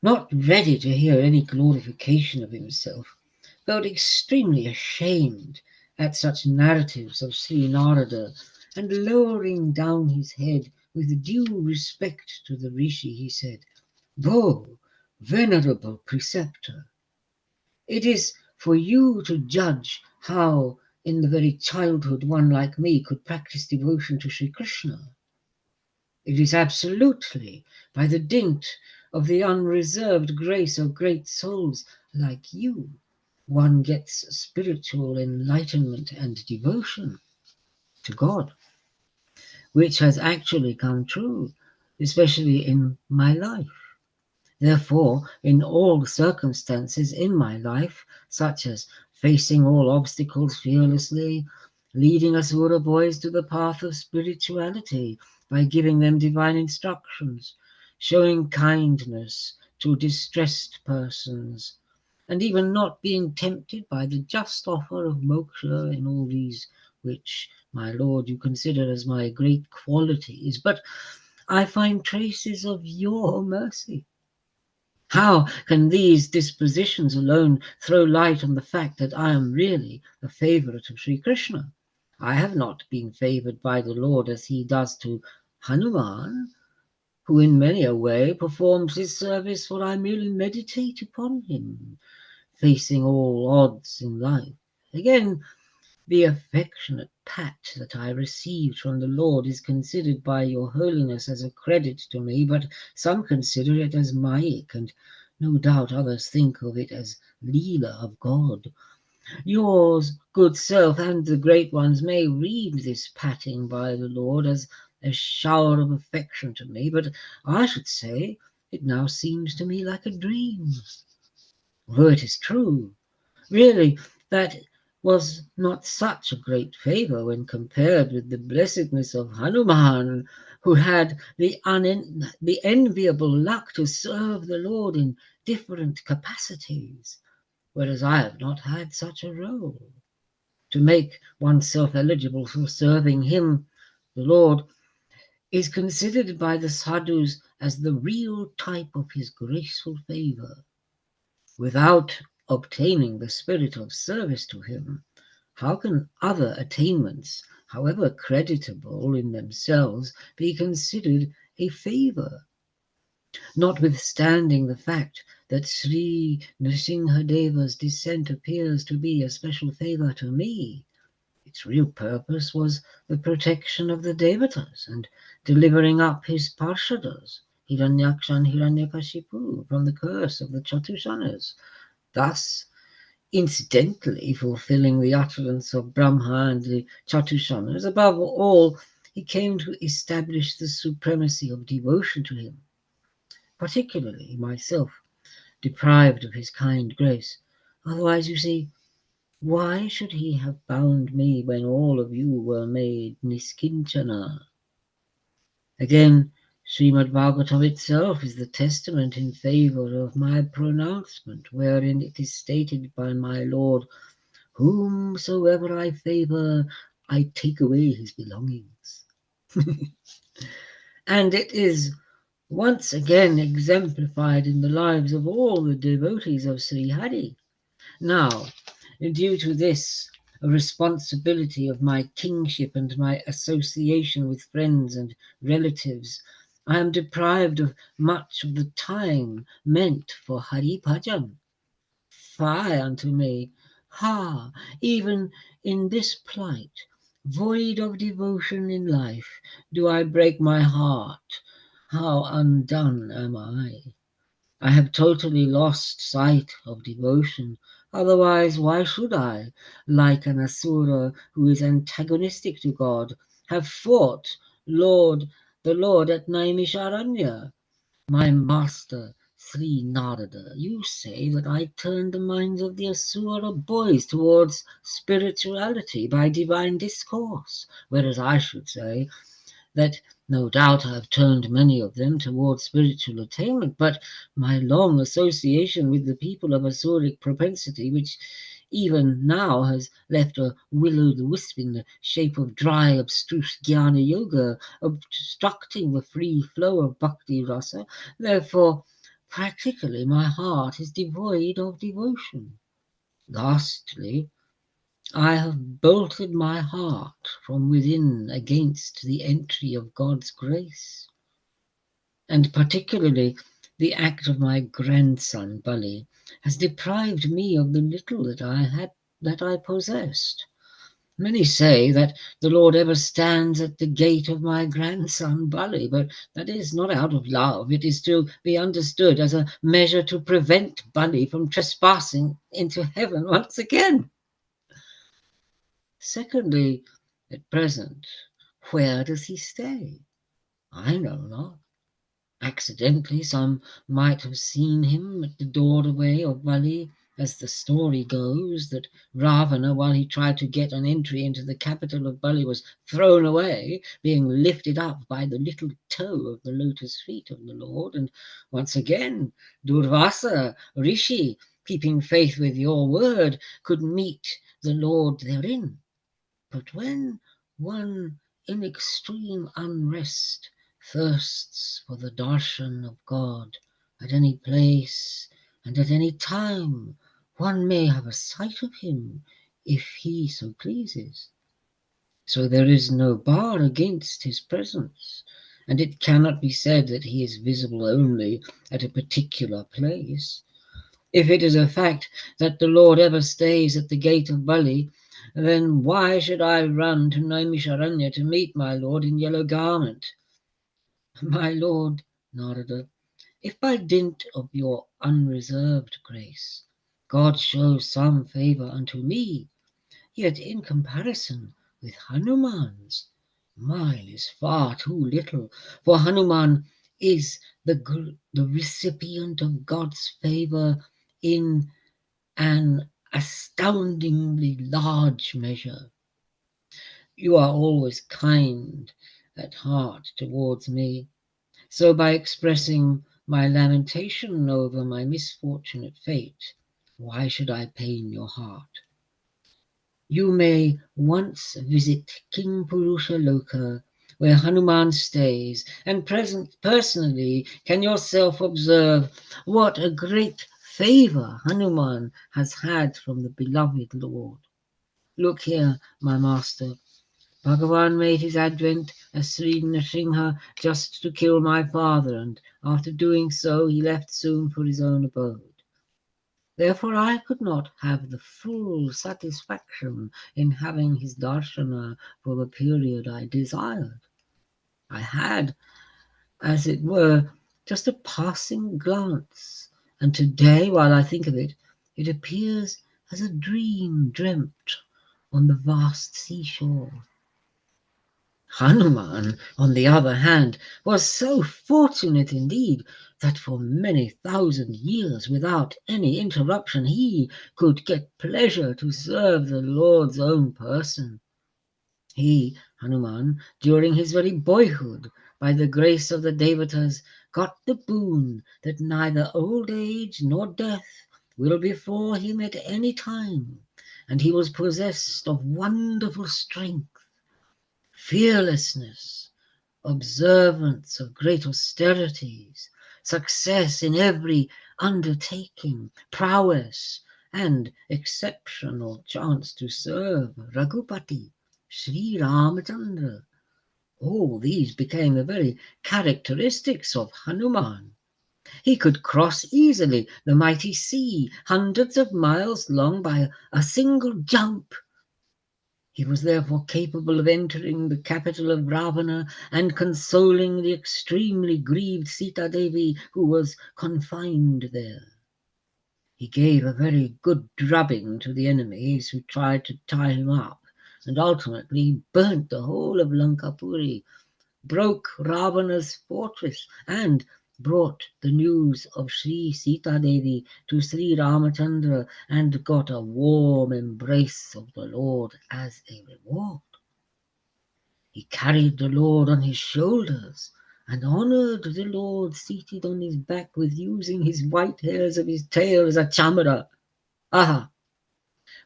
not ready to hear any glorification of himself, felt extremely ashamed at such narratives of Sri Narada, and lowering down his head with due respect to the Rishi, he said, Venerable preceptor, it is for you to judge how in the very childhood one like me could practice devotion to Sri Krishna. It is absolutely by the dint of the unreserved grace of great souls like you one gets spiritual enlightenment and devotion to God, which has actually come true, especially in my life. Therefore, in all circumstances in my life, such as facing all obstacles fearlessly, leading Asura boys to the path of spirituality by giving them divine instructions, showing kindness to distressed persons, and even not being tempted by the just offer of moksha in all these which, my lord, you consider as my great qualities, but I find traces of your mercy. How can these dispositions alone throw light on the fact that I am really a favourite of Sri Krishna? I have not been favoured by the Lord as he does to Hanuman, who in many a way performs his service, for I merely meditate upon him, facing all odds in life. Again, the affectionate pat that I received from the Lord is considered by your holiness as a credit to me, but some consider it as Mayik, and no doubt others think of it as Leela of God. Yours good self and the great ones may read this patting by the Lord as a shower of affection to me, but I should say it now seems to me like a dream. Though it is true, really, that was not such a great favour when compared with the blessedness of Hanuman, who had the enviable luck to serve the Lord in different capacities, whereas I have not had such a role. To make oneself eligible for serving him, the Lord, is considered by the sadhus as the real type of his graceful favour. Without obtaining the spirit of service to him, how can other attainments, however creditable in themselves, be considered a favour? Notwithstanding the fact that Sri Nrsimhadeva's descent appears to be a special favour to me, its real purpose was the protection of the Devatas and delivering up his Parshadas, Hiranyaksha and Hiranyakashipu, from the curse of the Chatushanas, thus incidentally fulfilling the utterance of Brahma and the Chatushanas. Above all, he came to establish the supremacy of devotion to him, particularly myself, deprived of his kind grace. Otherwise, you see, why should he have bound me when all of you were made niskinchana? Again, Srimad Bhagavatam itself is the testament in favour of my pronouncement, wherein it is stated by my Lord, whomsoever I favour, I take away his belongings. And it is once again exemplified in the lives of all the devotees of Sri Hari. Now, due to this responsibility of my kingship and my association with friends and relatives, I am deprived of much of the time meant for Hari Bhajan. Fie unto me! Ha! Even in this plight, void of devotion in life, do I break my heart. How undone am I! I have totally lost sight of devotion. Otherwise, why should I, like an asura who is antagonistic to God, have fought the Lord at Naimisharanya? My master, Sri Narada, you say that I turned the minds of the asura boys towards spirituality by divine discourse, whereas I should say that no doubt I have turned many of them towards spiritual attainment, but my long association with the people of Asuric propensity, which even now has left a will-o'-the-wisp in the shape of dry, abstruse jnana yoga, obstructing the free flow of bhakti rasa. Therefore, practically, my heart is devoid of devotion. Lastly, I have bolted my heart from within against the entry of God's grace, and particularly the act of my grandson Bali has deprived me of the little that I possessed. Many say that the Lord ever stands at the gate of my grandson Bali, but that is not out of love. It is to be understood as a measure to prevent Bali from trespassing into heaven once again. Secondly, at present, where does he stay? I know not. Accidentally, some might have seen him at the doorway of Bali, as the story goes, that Ravana, while he tried to get an entry into the capital of Bali, was thrown away, being lifted up by the little toe of the lotus feet of the Lord. And once again, Durvasa, Rishi, keeping faith with your word, could meet the Lord therein. But when one in extreme unrest thirsts for the darshan of God at any place and at any time, one may have a sight of him if he so pleases. So there is no bar against his presence, and it cannot be said that he is visible only at a particular place. If it is a fact that the Lord ever stays at the gate of Bali, then why should I run to Naimisharanya to meet my Lord in yellow garment? My Lord Narada, if by dint of your unreserved grace God shows some favour unto me, yet in comparison with Hanuman's, mine is far too little, for Hanuman is the recipient of God's favour in an astoundingly large measure. You are always kind at heart towards me, so by expressing my lamentation over my misfortunate fate, why should I pain your heart? You may once visit King Purusha Loka, where Hanuman stays, and personally can yourself observe what a great favour Hanuman has had from the beloved Lord. Look here, my master. Bhagavan made his advent as Sri Nrsimha just to kill my father, and after doing so he left soon for his own abode. Therefore I could not have the full satisfaction in having his darshana for the period I desired. I had, as it were, just a passing glance, and today, while I think of it, it appears as a dream dreamt on the vast seashore. Hanuman, on the other hand, was so fortunate indeed that for many thousand years, without any interruption, he could get pleasure to serve the Lord's own person. He, Hanuman, during his very boyhood, by the grace of the Devatas, got the boon that neither old age nor death will befall him at any time, and he was possessed of wonderful strength, fearlessness, observance of great austerities, success in every undertaking, prowess, and exceptional chance to serve Raghupati, Sri Ramachandra. All these became the very characteristics of Hanuman. He could cross easily the mighty sea, hundreds of miles long, by a single jump. He was therefore capable of entering the capital of Ravana and consoling the extremely grieved Sita Devi, who was confined there. He gave a very good drubbing to the enemies who tried to tie him up, and ultimately burnt the whole of Lankapuri, broke Ravana's fortress, and brought the news of Sri Sita Devi to Sri Ramachandra, and got a warm embrace of the Lord as a reward. He carried the Lord on his shoulders and honoured the Lord seated on his back with using his white hairs of his tail as a chamara. Aha!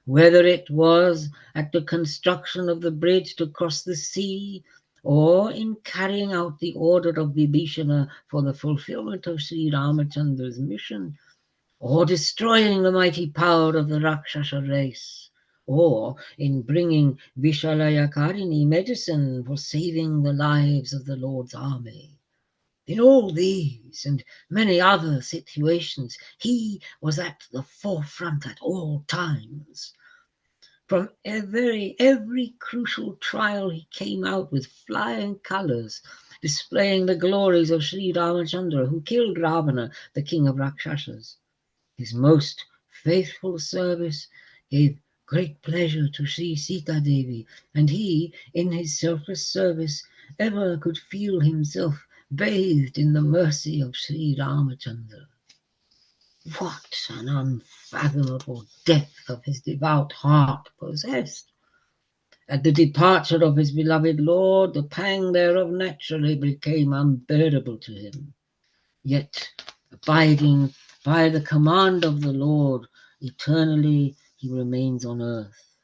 Whether it was at the construction of the bridge to cross the sea, or in carrying out the order of Vibhishana for the fulfillment of Sri Ramachandra's mission, or destroying the mighty power of the Rakshasa race, or in bringing Vishalayakarini medicine for saving the lives of the Lord's army. In all these and many other situations, he was at the forefront at all times. From every crucial trial he came out with flying colours, displaying the glories of Sri Ramachandra, who killed Ravana, the king of Rakshasas. His most faithful service gave great pleasure to Sri Sita Devi, and he, in his selfless service, ever could feel himself bathed in the mercy of Sri Ramachandra. What an unfathomable depth of his devout heart possessed! At the departure of his beloved Lord, the pang thereof naturally became unbearable to him. Yet, abiding by the command of the Lord, eternally he remains on earth.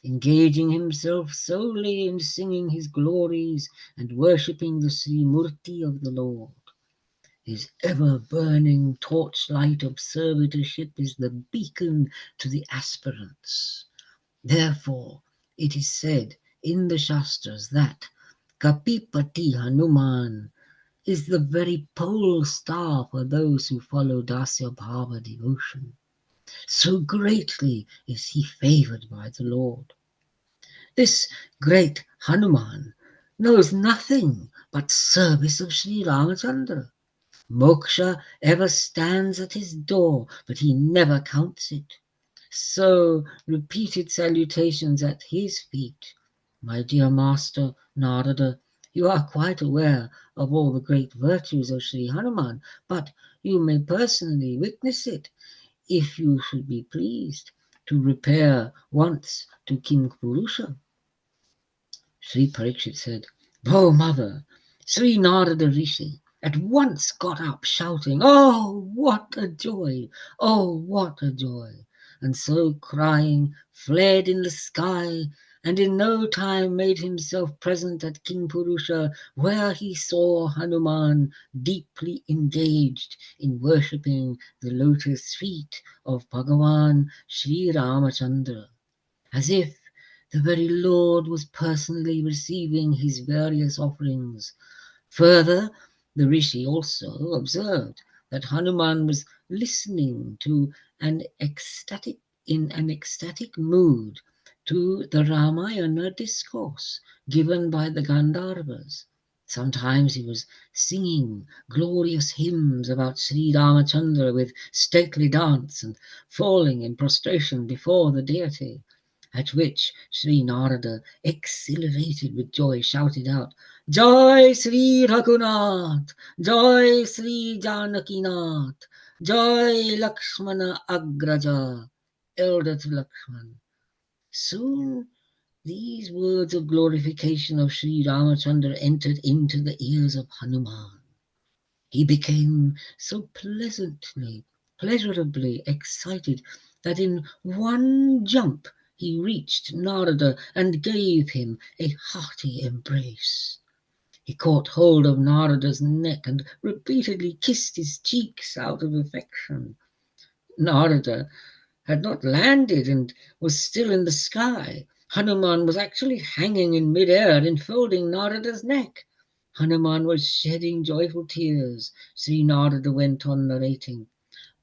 engaging himself solely in singing his glories and worshipping the Sri Murti of the Lord. His ever-burning torchlight of servitorship is the beacon to the aspirants. Therefore, it is said in the Shastras that Kapipati Hanuman is the very pole star for those who follow Dasya Bhava devotion. So greatly is he favored by the Lord. This great Hanuman knows nothing but service of Sri Ramachandra. Moksha ever stands at his door, but he never counts it. So repeated salutations at his feet. My dear master Narada, you are quite aware of all the great virtues of Sri Hanuman, but you may personally witness it if you should be pleased to repair once to King Purusha. Sri Parikshit said, "Oh, mother!" Sri Narada Rishi at once got up shouting, "Oh, what a joy! Oh, what a joy!" And so crying, fled in the sky, and in no time made himself present at King Purusha, where he saw Hanuman deeply engaged in worshipping the lotus feet of Bhagavan Sri Ramachandra, as if the very Lord was personally receiving his various offerings. Further, the Rishi also observed that Hanuman was listening to in an ecstatic mood to the Ramayana discourse given by the Gandharvas. Sometimes he was singing glorious hymns about Sri Ramachandra with stately dance and falling in prostration before the deity, at which Sri Narada, exhilarated with joy, shouted out, "Jai Sri Raghunath! Jai Sri Janakinath! Jai Lakshmana Agraja!" elder to Lakshman. Soon these words of glorification of Sri Ramachandra entered into the ears of Hanuman. He became so pleasurably excited that in one jump he reached Narada and gave him a hearty embrace. He caught hold of Narada's neck and repeatedly kissed his cheeks out of affection. Narada had not landed and was still in the sky. Hanuman was actually hanging in mid-air, enfolding Narada's neck. Hanuman was shedding joyful tears. Sri Narada went on narrating,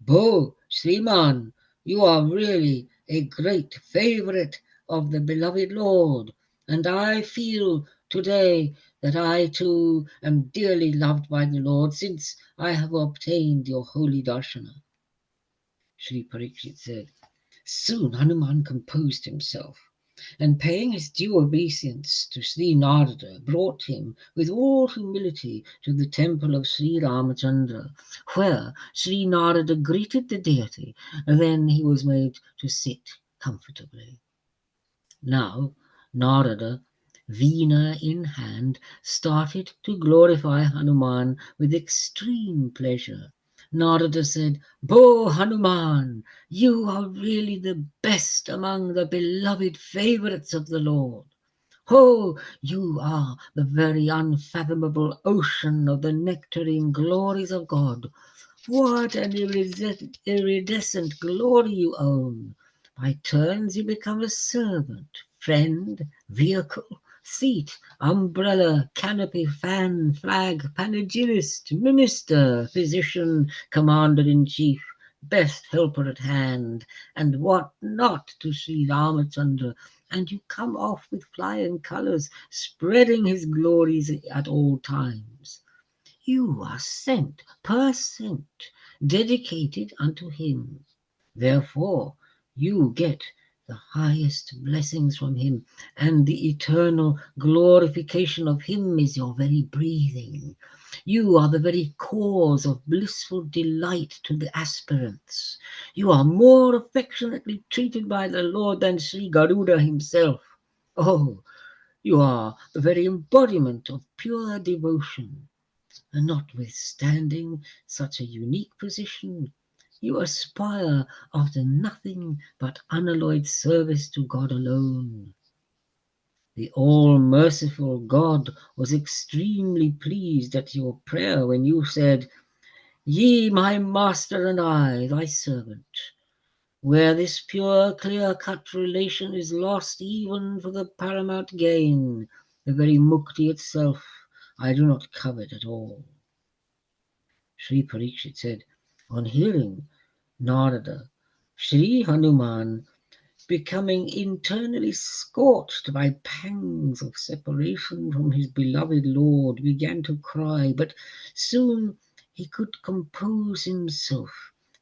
"Bo, Sriman, you are really a great favorite of the beloved Lord, and I feel today that I too am dearly loved by the Lord since I have obtained your holy darshana." Sri Parikshit said, "Soon Hanuman composed himself, and paying his due obeisance to Sri Narada, brought him with all humility to the temple of Sri Ramachandra, where Sri Narada greeted the deity, and then he was made to sit comfortably. Now Narada, Veena in hand, started to glorify Hanuman with extreme pleasure. Narada said, "Bo Hanuman, you are really the best among the beloved favorites of the Lord. Oh, you are the very unfathomable ocean of the nectarine glories of God. What an iridescent glory you own! By turns you become a servant, friend, vehicle, seat, umbrella, canopy, fan, flag, panegyrist, minister, physician, commander-in-chief, best helper at hand, and what not to Sri Ramachandra, and you come off with flying colours, spreading his glories at all times. You are sent per cent, dedicated unto him. Therefore, you get the highest blessings from him, and the eternal glorification of him is your very breathing. You are the very cause of blissful delight to the aspirants. You are more affectionately treated by the Lord than Sri Garuda himself. Oh, you are the very embodiment of pure devotion. And notwithstanding such a unique position, You aspire after nothing but unalloyed service to God alone. The all-merciful God was extremely pleased at your prayer when you said, "Ye, my master, and I, thy servant, where this pure, clear-cut relation is lost even for the paramount gain, the very mukti itself, I do not covet at all." Sri Parikshit said, on hearing Narada, Sri Hanuman, becoming internally scorched by pangs of separation from his beloved Lord, began to cry, but soon he could compose himself,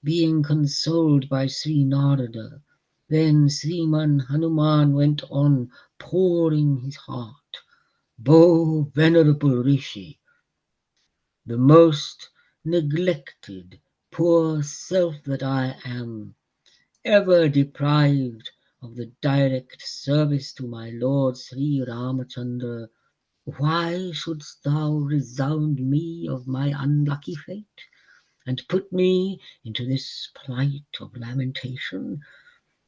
being consoled by Sri Narada. Then Sriman Hanuman went on pouring his heart. "O venerable Rishi, the most neglected, poor self that I am, ever deprived of the direct service to my Lord Sri Ramachandra, why shouldst thou resound me of my unlucky fate, and put me into this plight of lamentation?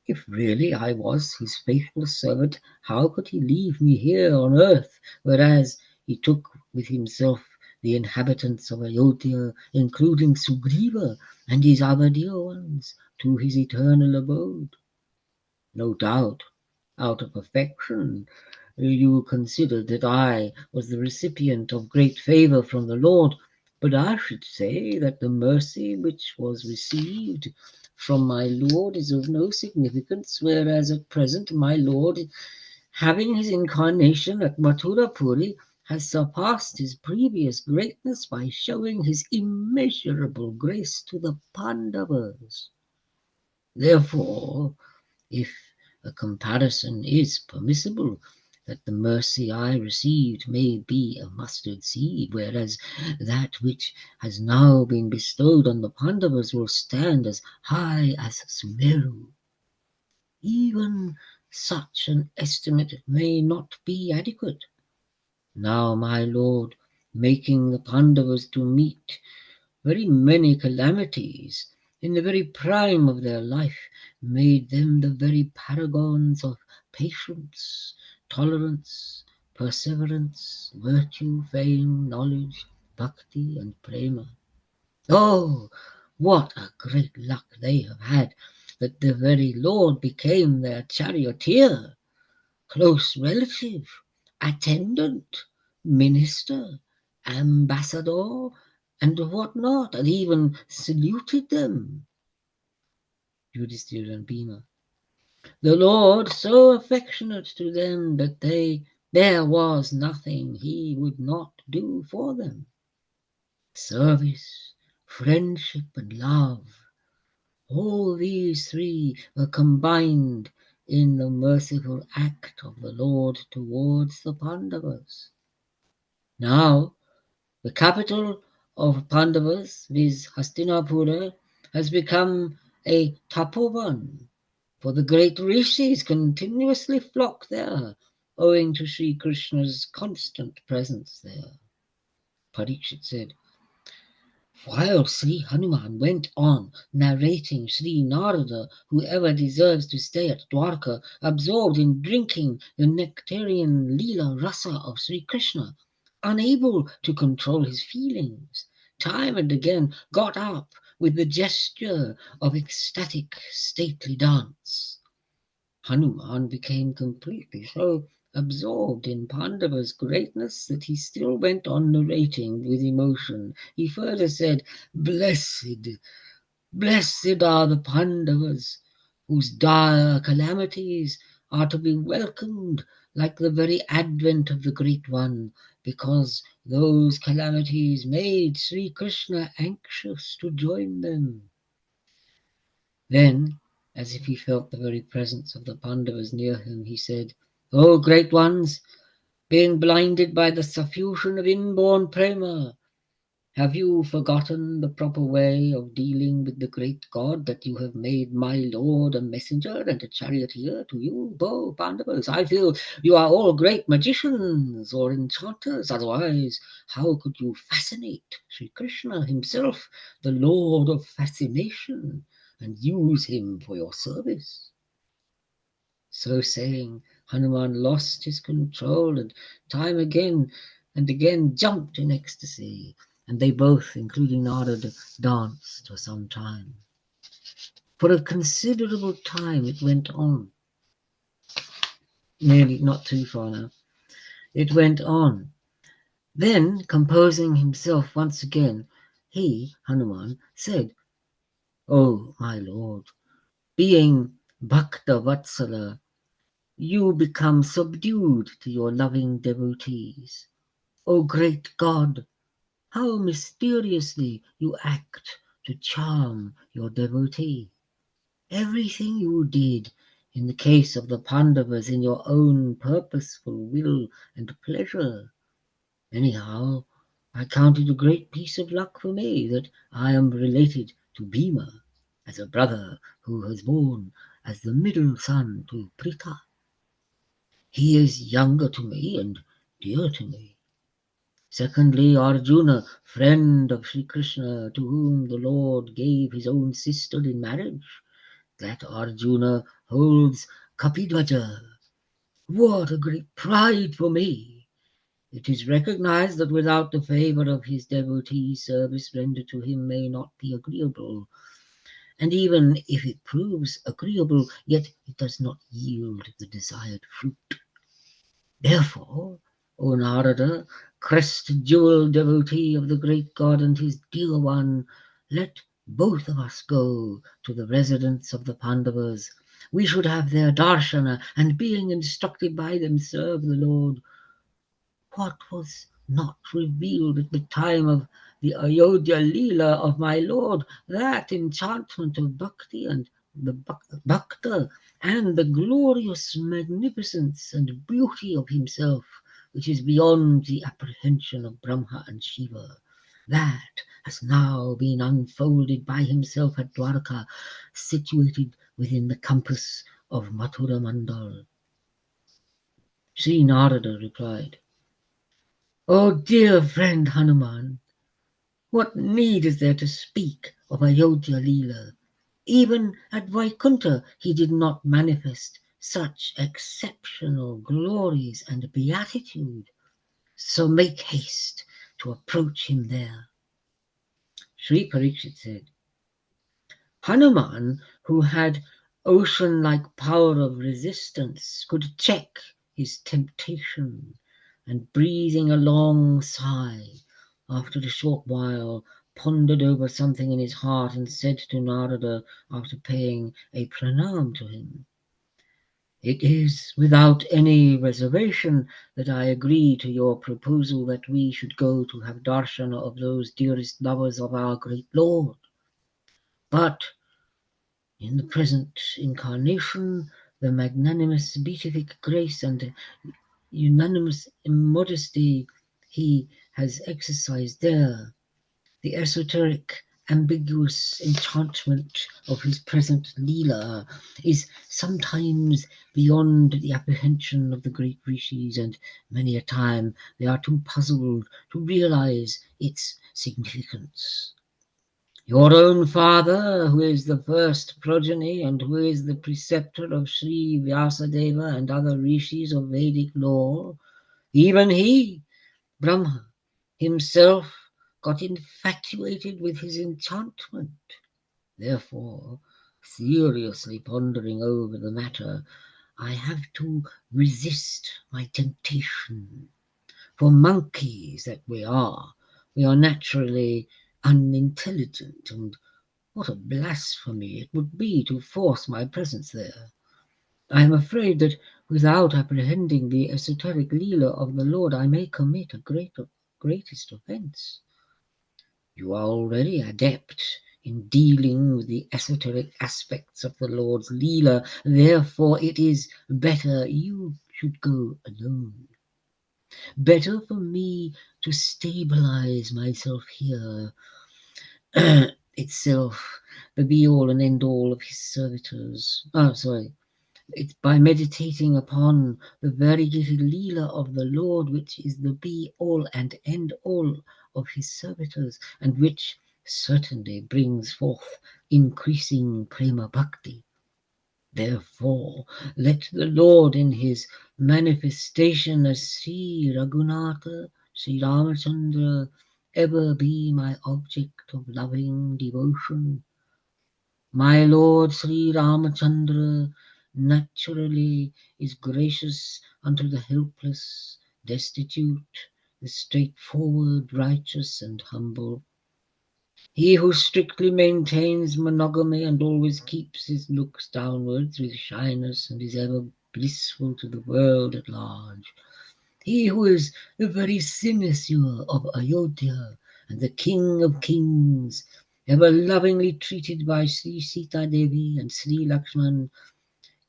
If really I was his faithful servant, how could he leave me here on earth, whereas he took with himself the inhabitants of Ayodhya, including Sugriva and his other dear ones, to his eternal abode? No doubt, out of affection, you considered that I was the recipient of great favor from the Lord, but I should say that the mercy which was received from my Lord is of no significance, whereas at present my Lord, having his incarnation at Mathurapuri, has surpassed his previous greatness by showing his immeasurable grace to the Pandavas. Therefore, if a comparison is permissible, that the mercy I received may be a mustard seed, whereas that which has now been bestowed on the Pandavas will stand as high as Sumeru. Even such an estimate may not be adequate. Now my Lord, making the Pandavas to meet very many calamities in the very prime of their life, made them the very paragons of patience, tolerance, perseverance, virtue, fame, knowledge, bhakti, and prema. Oh, what a great luck they have had, that the very Lord became their charioteer, close relative, attendant, minister, ambassador, and what not, and even saluted them. Yudhishthira and Bhima. The Lord so affectionate to them that there was nothing he would not do for them. Service, friendship, and love, all these three were combined in the merciful act of the Lord towards the Pandavas. Now, the capital of Pandavas, viz. Hastinapura, has become a tapovan, for the great rishis continuously flock there, owing to Sri Krishna's constant presence there. Parikshit said, while Sri Hanuman went on narrating Sri Narada, whoever deserves to stay at Dwarka, absorbed in drinking the nectarian Leela Rasa of Sri Krishna, unable to control his feelings, time and again got up with the gesture of ecstatic stately dance. Hanuman became completely so absorbed in Pandava's greatness that he still went on narrating with emotion. He further said, blessed are the Pandavas, whose dire calamities are to be welcomed like the very advent of the Great One, because those calamities made Sri Krishna anxious to join them. Then, as if he felt the very presence of the Pandavas near him, he said, O great ones, being blinded by the suffusion of inborn prema, Have you forgotten the proper way of dealing with the great God, that you have made my Lord a messenger and a charioteer to you, both Pandavas? I feel you are all great magicians or enchanters, otherwise how could you fascinate Sri Krishna himself, the Lord of fascination, and use him for your service? So saying, Hanuman lost his control and time again and again jumped in ecstasy, and they both, including Narada, danced for some time. For a considerable time it went on. Nearly, not too far now. It went on. Then, composing himself once again, he, Hanuman, said, "O my Lord, being Bhakta Vatsala, you become subdued to your loving devotees. O great God, how mysteriously you act to charm your devotee. Everything you did in the case of the Pandavas in your own purposeful will and pleasure. Anyhow, I count it a great piece of luck for me that I am related to Bhima, as a brother who was born as the middle son to Pritha. He is younger to me and dear to me. Secondly, Arjuna, friend of Sri Krishna, to whom the Lord gave his own sister in marriage. That Arjuna holds Kapidvaja. What a great pride for me! It is recognized that without the favor of his devotees, service rendered to him may not be agreeable. And even if it proves agreeable, yet it does not yield the desired fruit. Therefore, O Narada, crest-jewel devotee of the great God and his dear one, let both of us go to the residence of the Pandavas. We should have their darshana, and being instructed by them, serve the Lord. What was not revealed at the time of the Ayodhya Leela of my Lord, that enchantment of Bhakti and the Bhakta, and the glorious magnificence and beauty of himself, which is beyond the apprehension of Brahma and Shiva, that has now been unfolded by himself at Dwarka, situated within the compass of Mathura Mandal. Sri Narada replied, "O dear friend Hanuman, what need is there to speak of Ayodhya Leela? Even at Vaikuntha he did not manifest such exceptional glories and beatitude. So make haste to approach him there." Sri Parikshit said, Hanuman, who had ocean-like power of resistance, could check his temptation, and breathing a long sigh, after a short while pondered over something in his heart and said to Narada, after paying a pranam to him, "It is without any reservation that I agree to your proposal that we should go to have darshana of those dearest lovers of our great Lord. But in the present incarnation, the magnanimous beatific grace and unanimous immodesty he has exercised there, the esoteric ambiguous enchantment of his present Leela, is sometimes beyond the apprehension of the great rishis, and many a time they are too puzzled to realize its significance. Your own father, who is the first progeny and who is the preceptor of Sri Vyasadeva and other rishis of Vedic lore, even he, Brahma, himself got infatuated with his enchantment. Therefore, seriously pondering over the matter, I have to resist my temptation. For monkeys that we are naturally unintelligent, and what a blasphemy it would be to force my presence there. I am afraid that without apprehending the esoteric Leela of the Lord, I may commit a greatest offense. You are already adept in dealing with the esoteric aspects of the Lord's Leela, therefore it is better you should go alone. Better for me to stabilize myself here, itself, the be-all and end-all of his servitors. It's by meditating upon the variegated Leela of the Lord, which is the be-all and end-all of his servitors, and which certainly brings forth increasing prema bhakti. Therefore, let the Lord in his manifestation as Sri Raghunatha, Sri Ramachandra, ever be my object of loving devotion. My Lord Sri Ramachandra naturally is gracious unto the helpless, destitute, the straightforward, righteous, and humble. He who strictly maintains monogamy and always keeps his looks downwards with shyness and is ever blissful to the world at large. He who is the very cynosure of Ayodhya and the king of kings, ever lovingly treated by Sri Sita Devi and Sri Lakshman.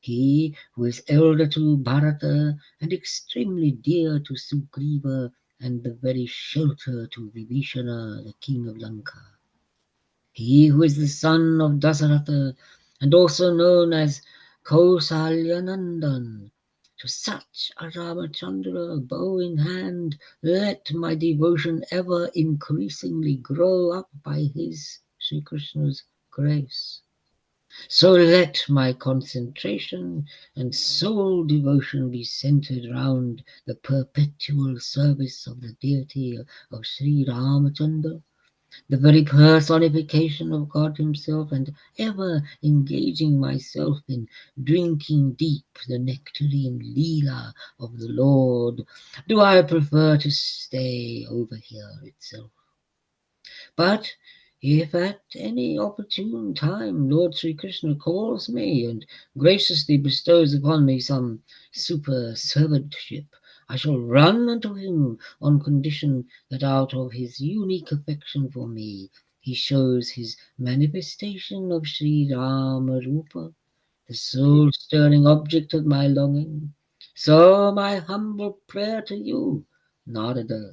He who is elder to Bharata and extremely dear to Sugriva and the very shelter to Vibhishana, the king of Lanka. He who is the son of Dasaratha and also known as Kausalyanandan. To such a Ramachandra, bow in hand, let my devotion ever increasingly grow up by his, Sri Krishna's, grace. So let my concentration and sole devotion be centered round the perpetual service of the deity of Sri Ramachandra, the very personification of God himself, and ever engaging myself in drinking deep the nectarine Leela of the Lord, do I prefer to stay over here itself. But if at any opportune time Lord Sri Krishna calls me and graciously bestows upon me some super servantship, I shall run unto him on condition that out of his unique affection for me he shows his manifestation of Sri Rama Rupa, the soul-stirring object of my longing. So my humble prayer to you, Narada,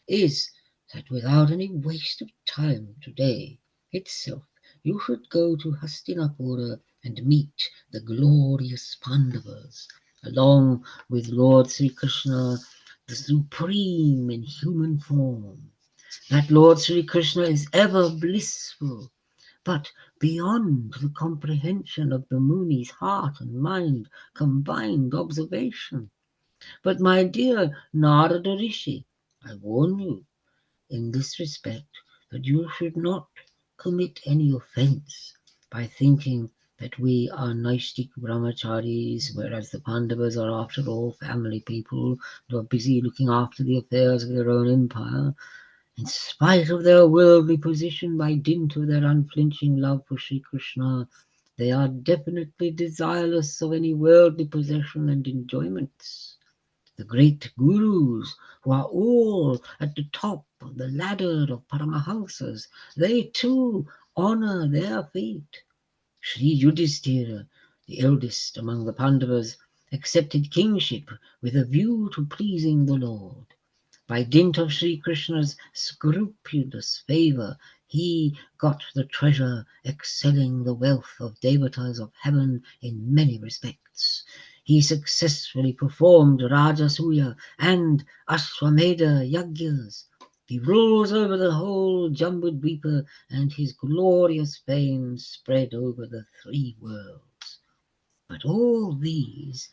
is that without any waste of time today itself you should go to Hastinapura and meet the glorious Pandavas, along with Lord Sri Krishna, the supreme in human form. That Lord Sri Krishna is ever blissful, but beyond the comprehension of the Muni's heart and mind combined observation. But my dear Narada Rishi, I warn you, in this respect, that you should not commit any offense by thinking that we are Naistik brahmacharis, whereas the Pandavas are after all family people who are busy looking after the affairs of their own empire. In spite of their worldly position, by dint of their unflinching love for Sri Krishna, they are definitely desireless of any worldly possession and enjoyments. The great gurus, who are all at the top of the ladder of Paramahamsas, they too honor their feet. Sri Yudhishthira, the eldest among the Pandavas, accepted kingship with a view to pleasing the Lord. By dint of Sri Krishna's scrupulous favour, he got the treasure excelling the wealth of devatas of heaven in many respects. He successfully performed Rajasuya and Ashwamedha Yagyas. He rules over the whole Jambudvipa, and his glorious fame spread over the three worlds. But all these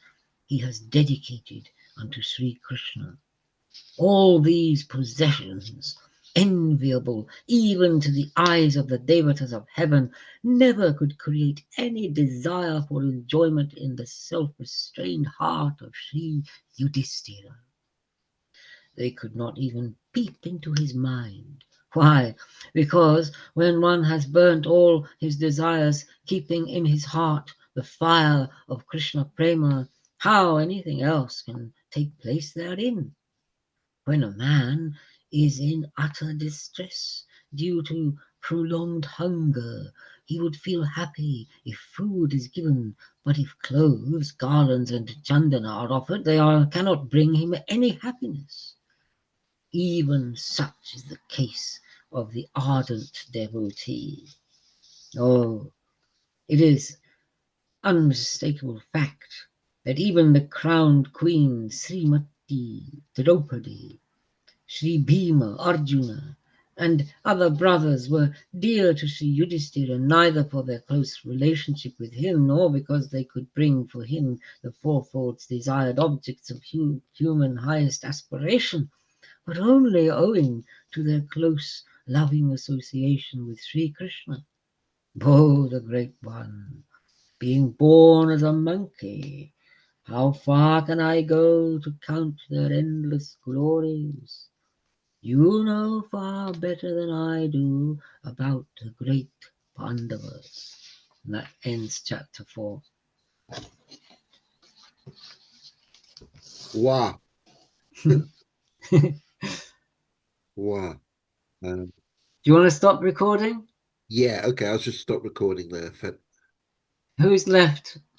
he has dedicated unto Sri Krishna. All these possessions, enviable even to the eyes of the devatas of heaven, never could create any desire for enjoyment in the self-restrained heart of Sri Yudhishthira. They could not even peep into his mind. Why? Because when one has burnt all his desires, keeping in his heart the fire of Krishna Prema, how anything else can take place therein? When a man is in utter distress, due to prolonged hunger. He would feel happy if food is given, but if clothes, garlands, and chandana are offered, they cannot bring him any happiness. Even such is the case of the ardent devotee. Oh, it is unmistakable fact that even the crowned queen Srimati Draupadi, Sri Bhima, Arjuna, and other brothers were dear to Sri Yudhishthira, neither for their close relationship with him, nor because they could bring for him the fourfold desired objects of human highest aspiration, but only owing to their close, loving association with Sri Krishna. Oh, the Great One, being born as a monkey, how far can I go to count their endless glories? You know far better than I do about the great Pandavas. And that ends chapter 4. Wow. Wow. Do you want to stop recording? Yeah, okay, I'll just stop recording there. Who's left?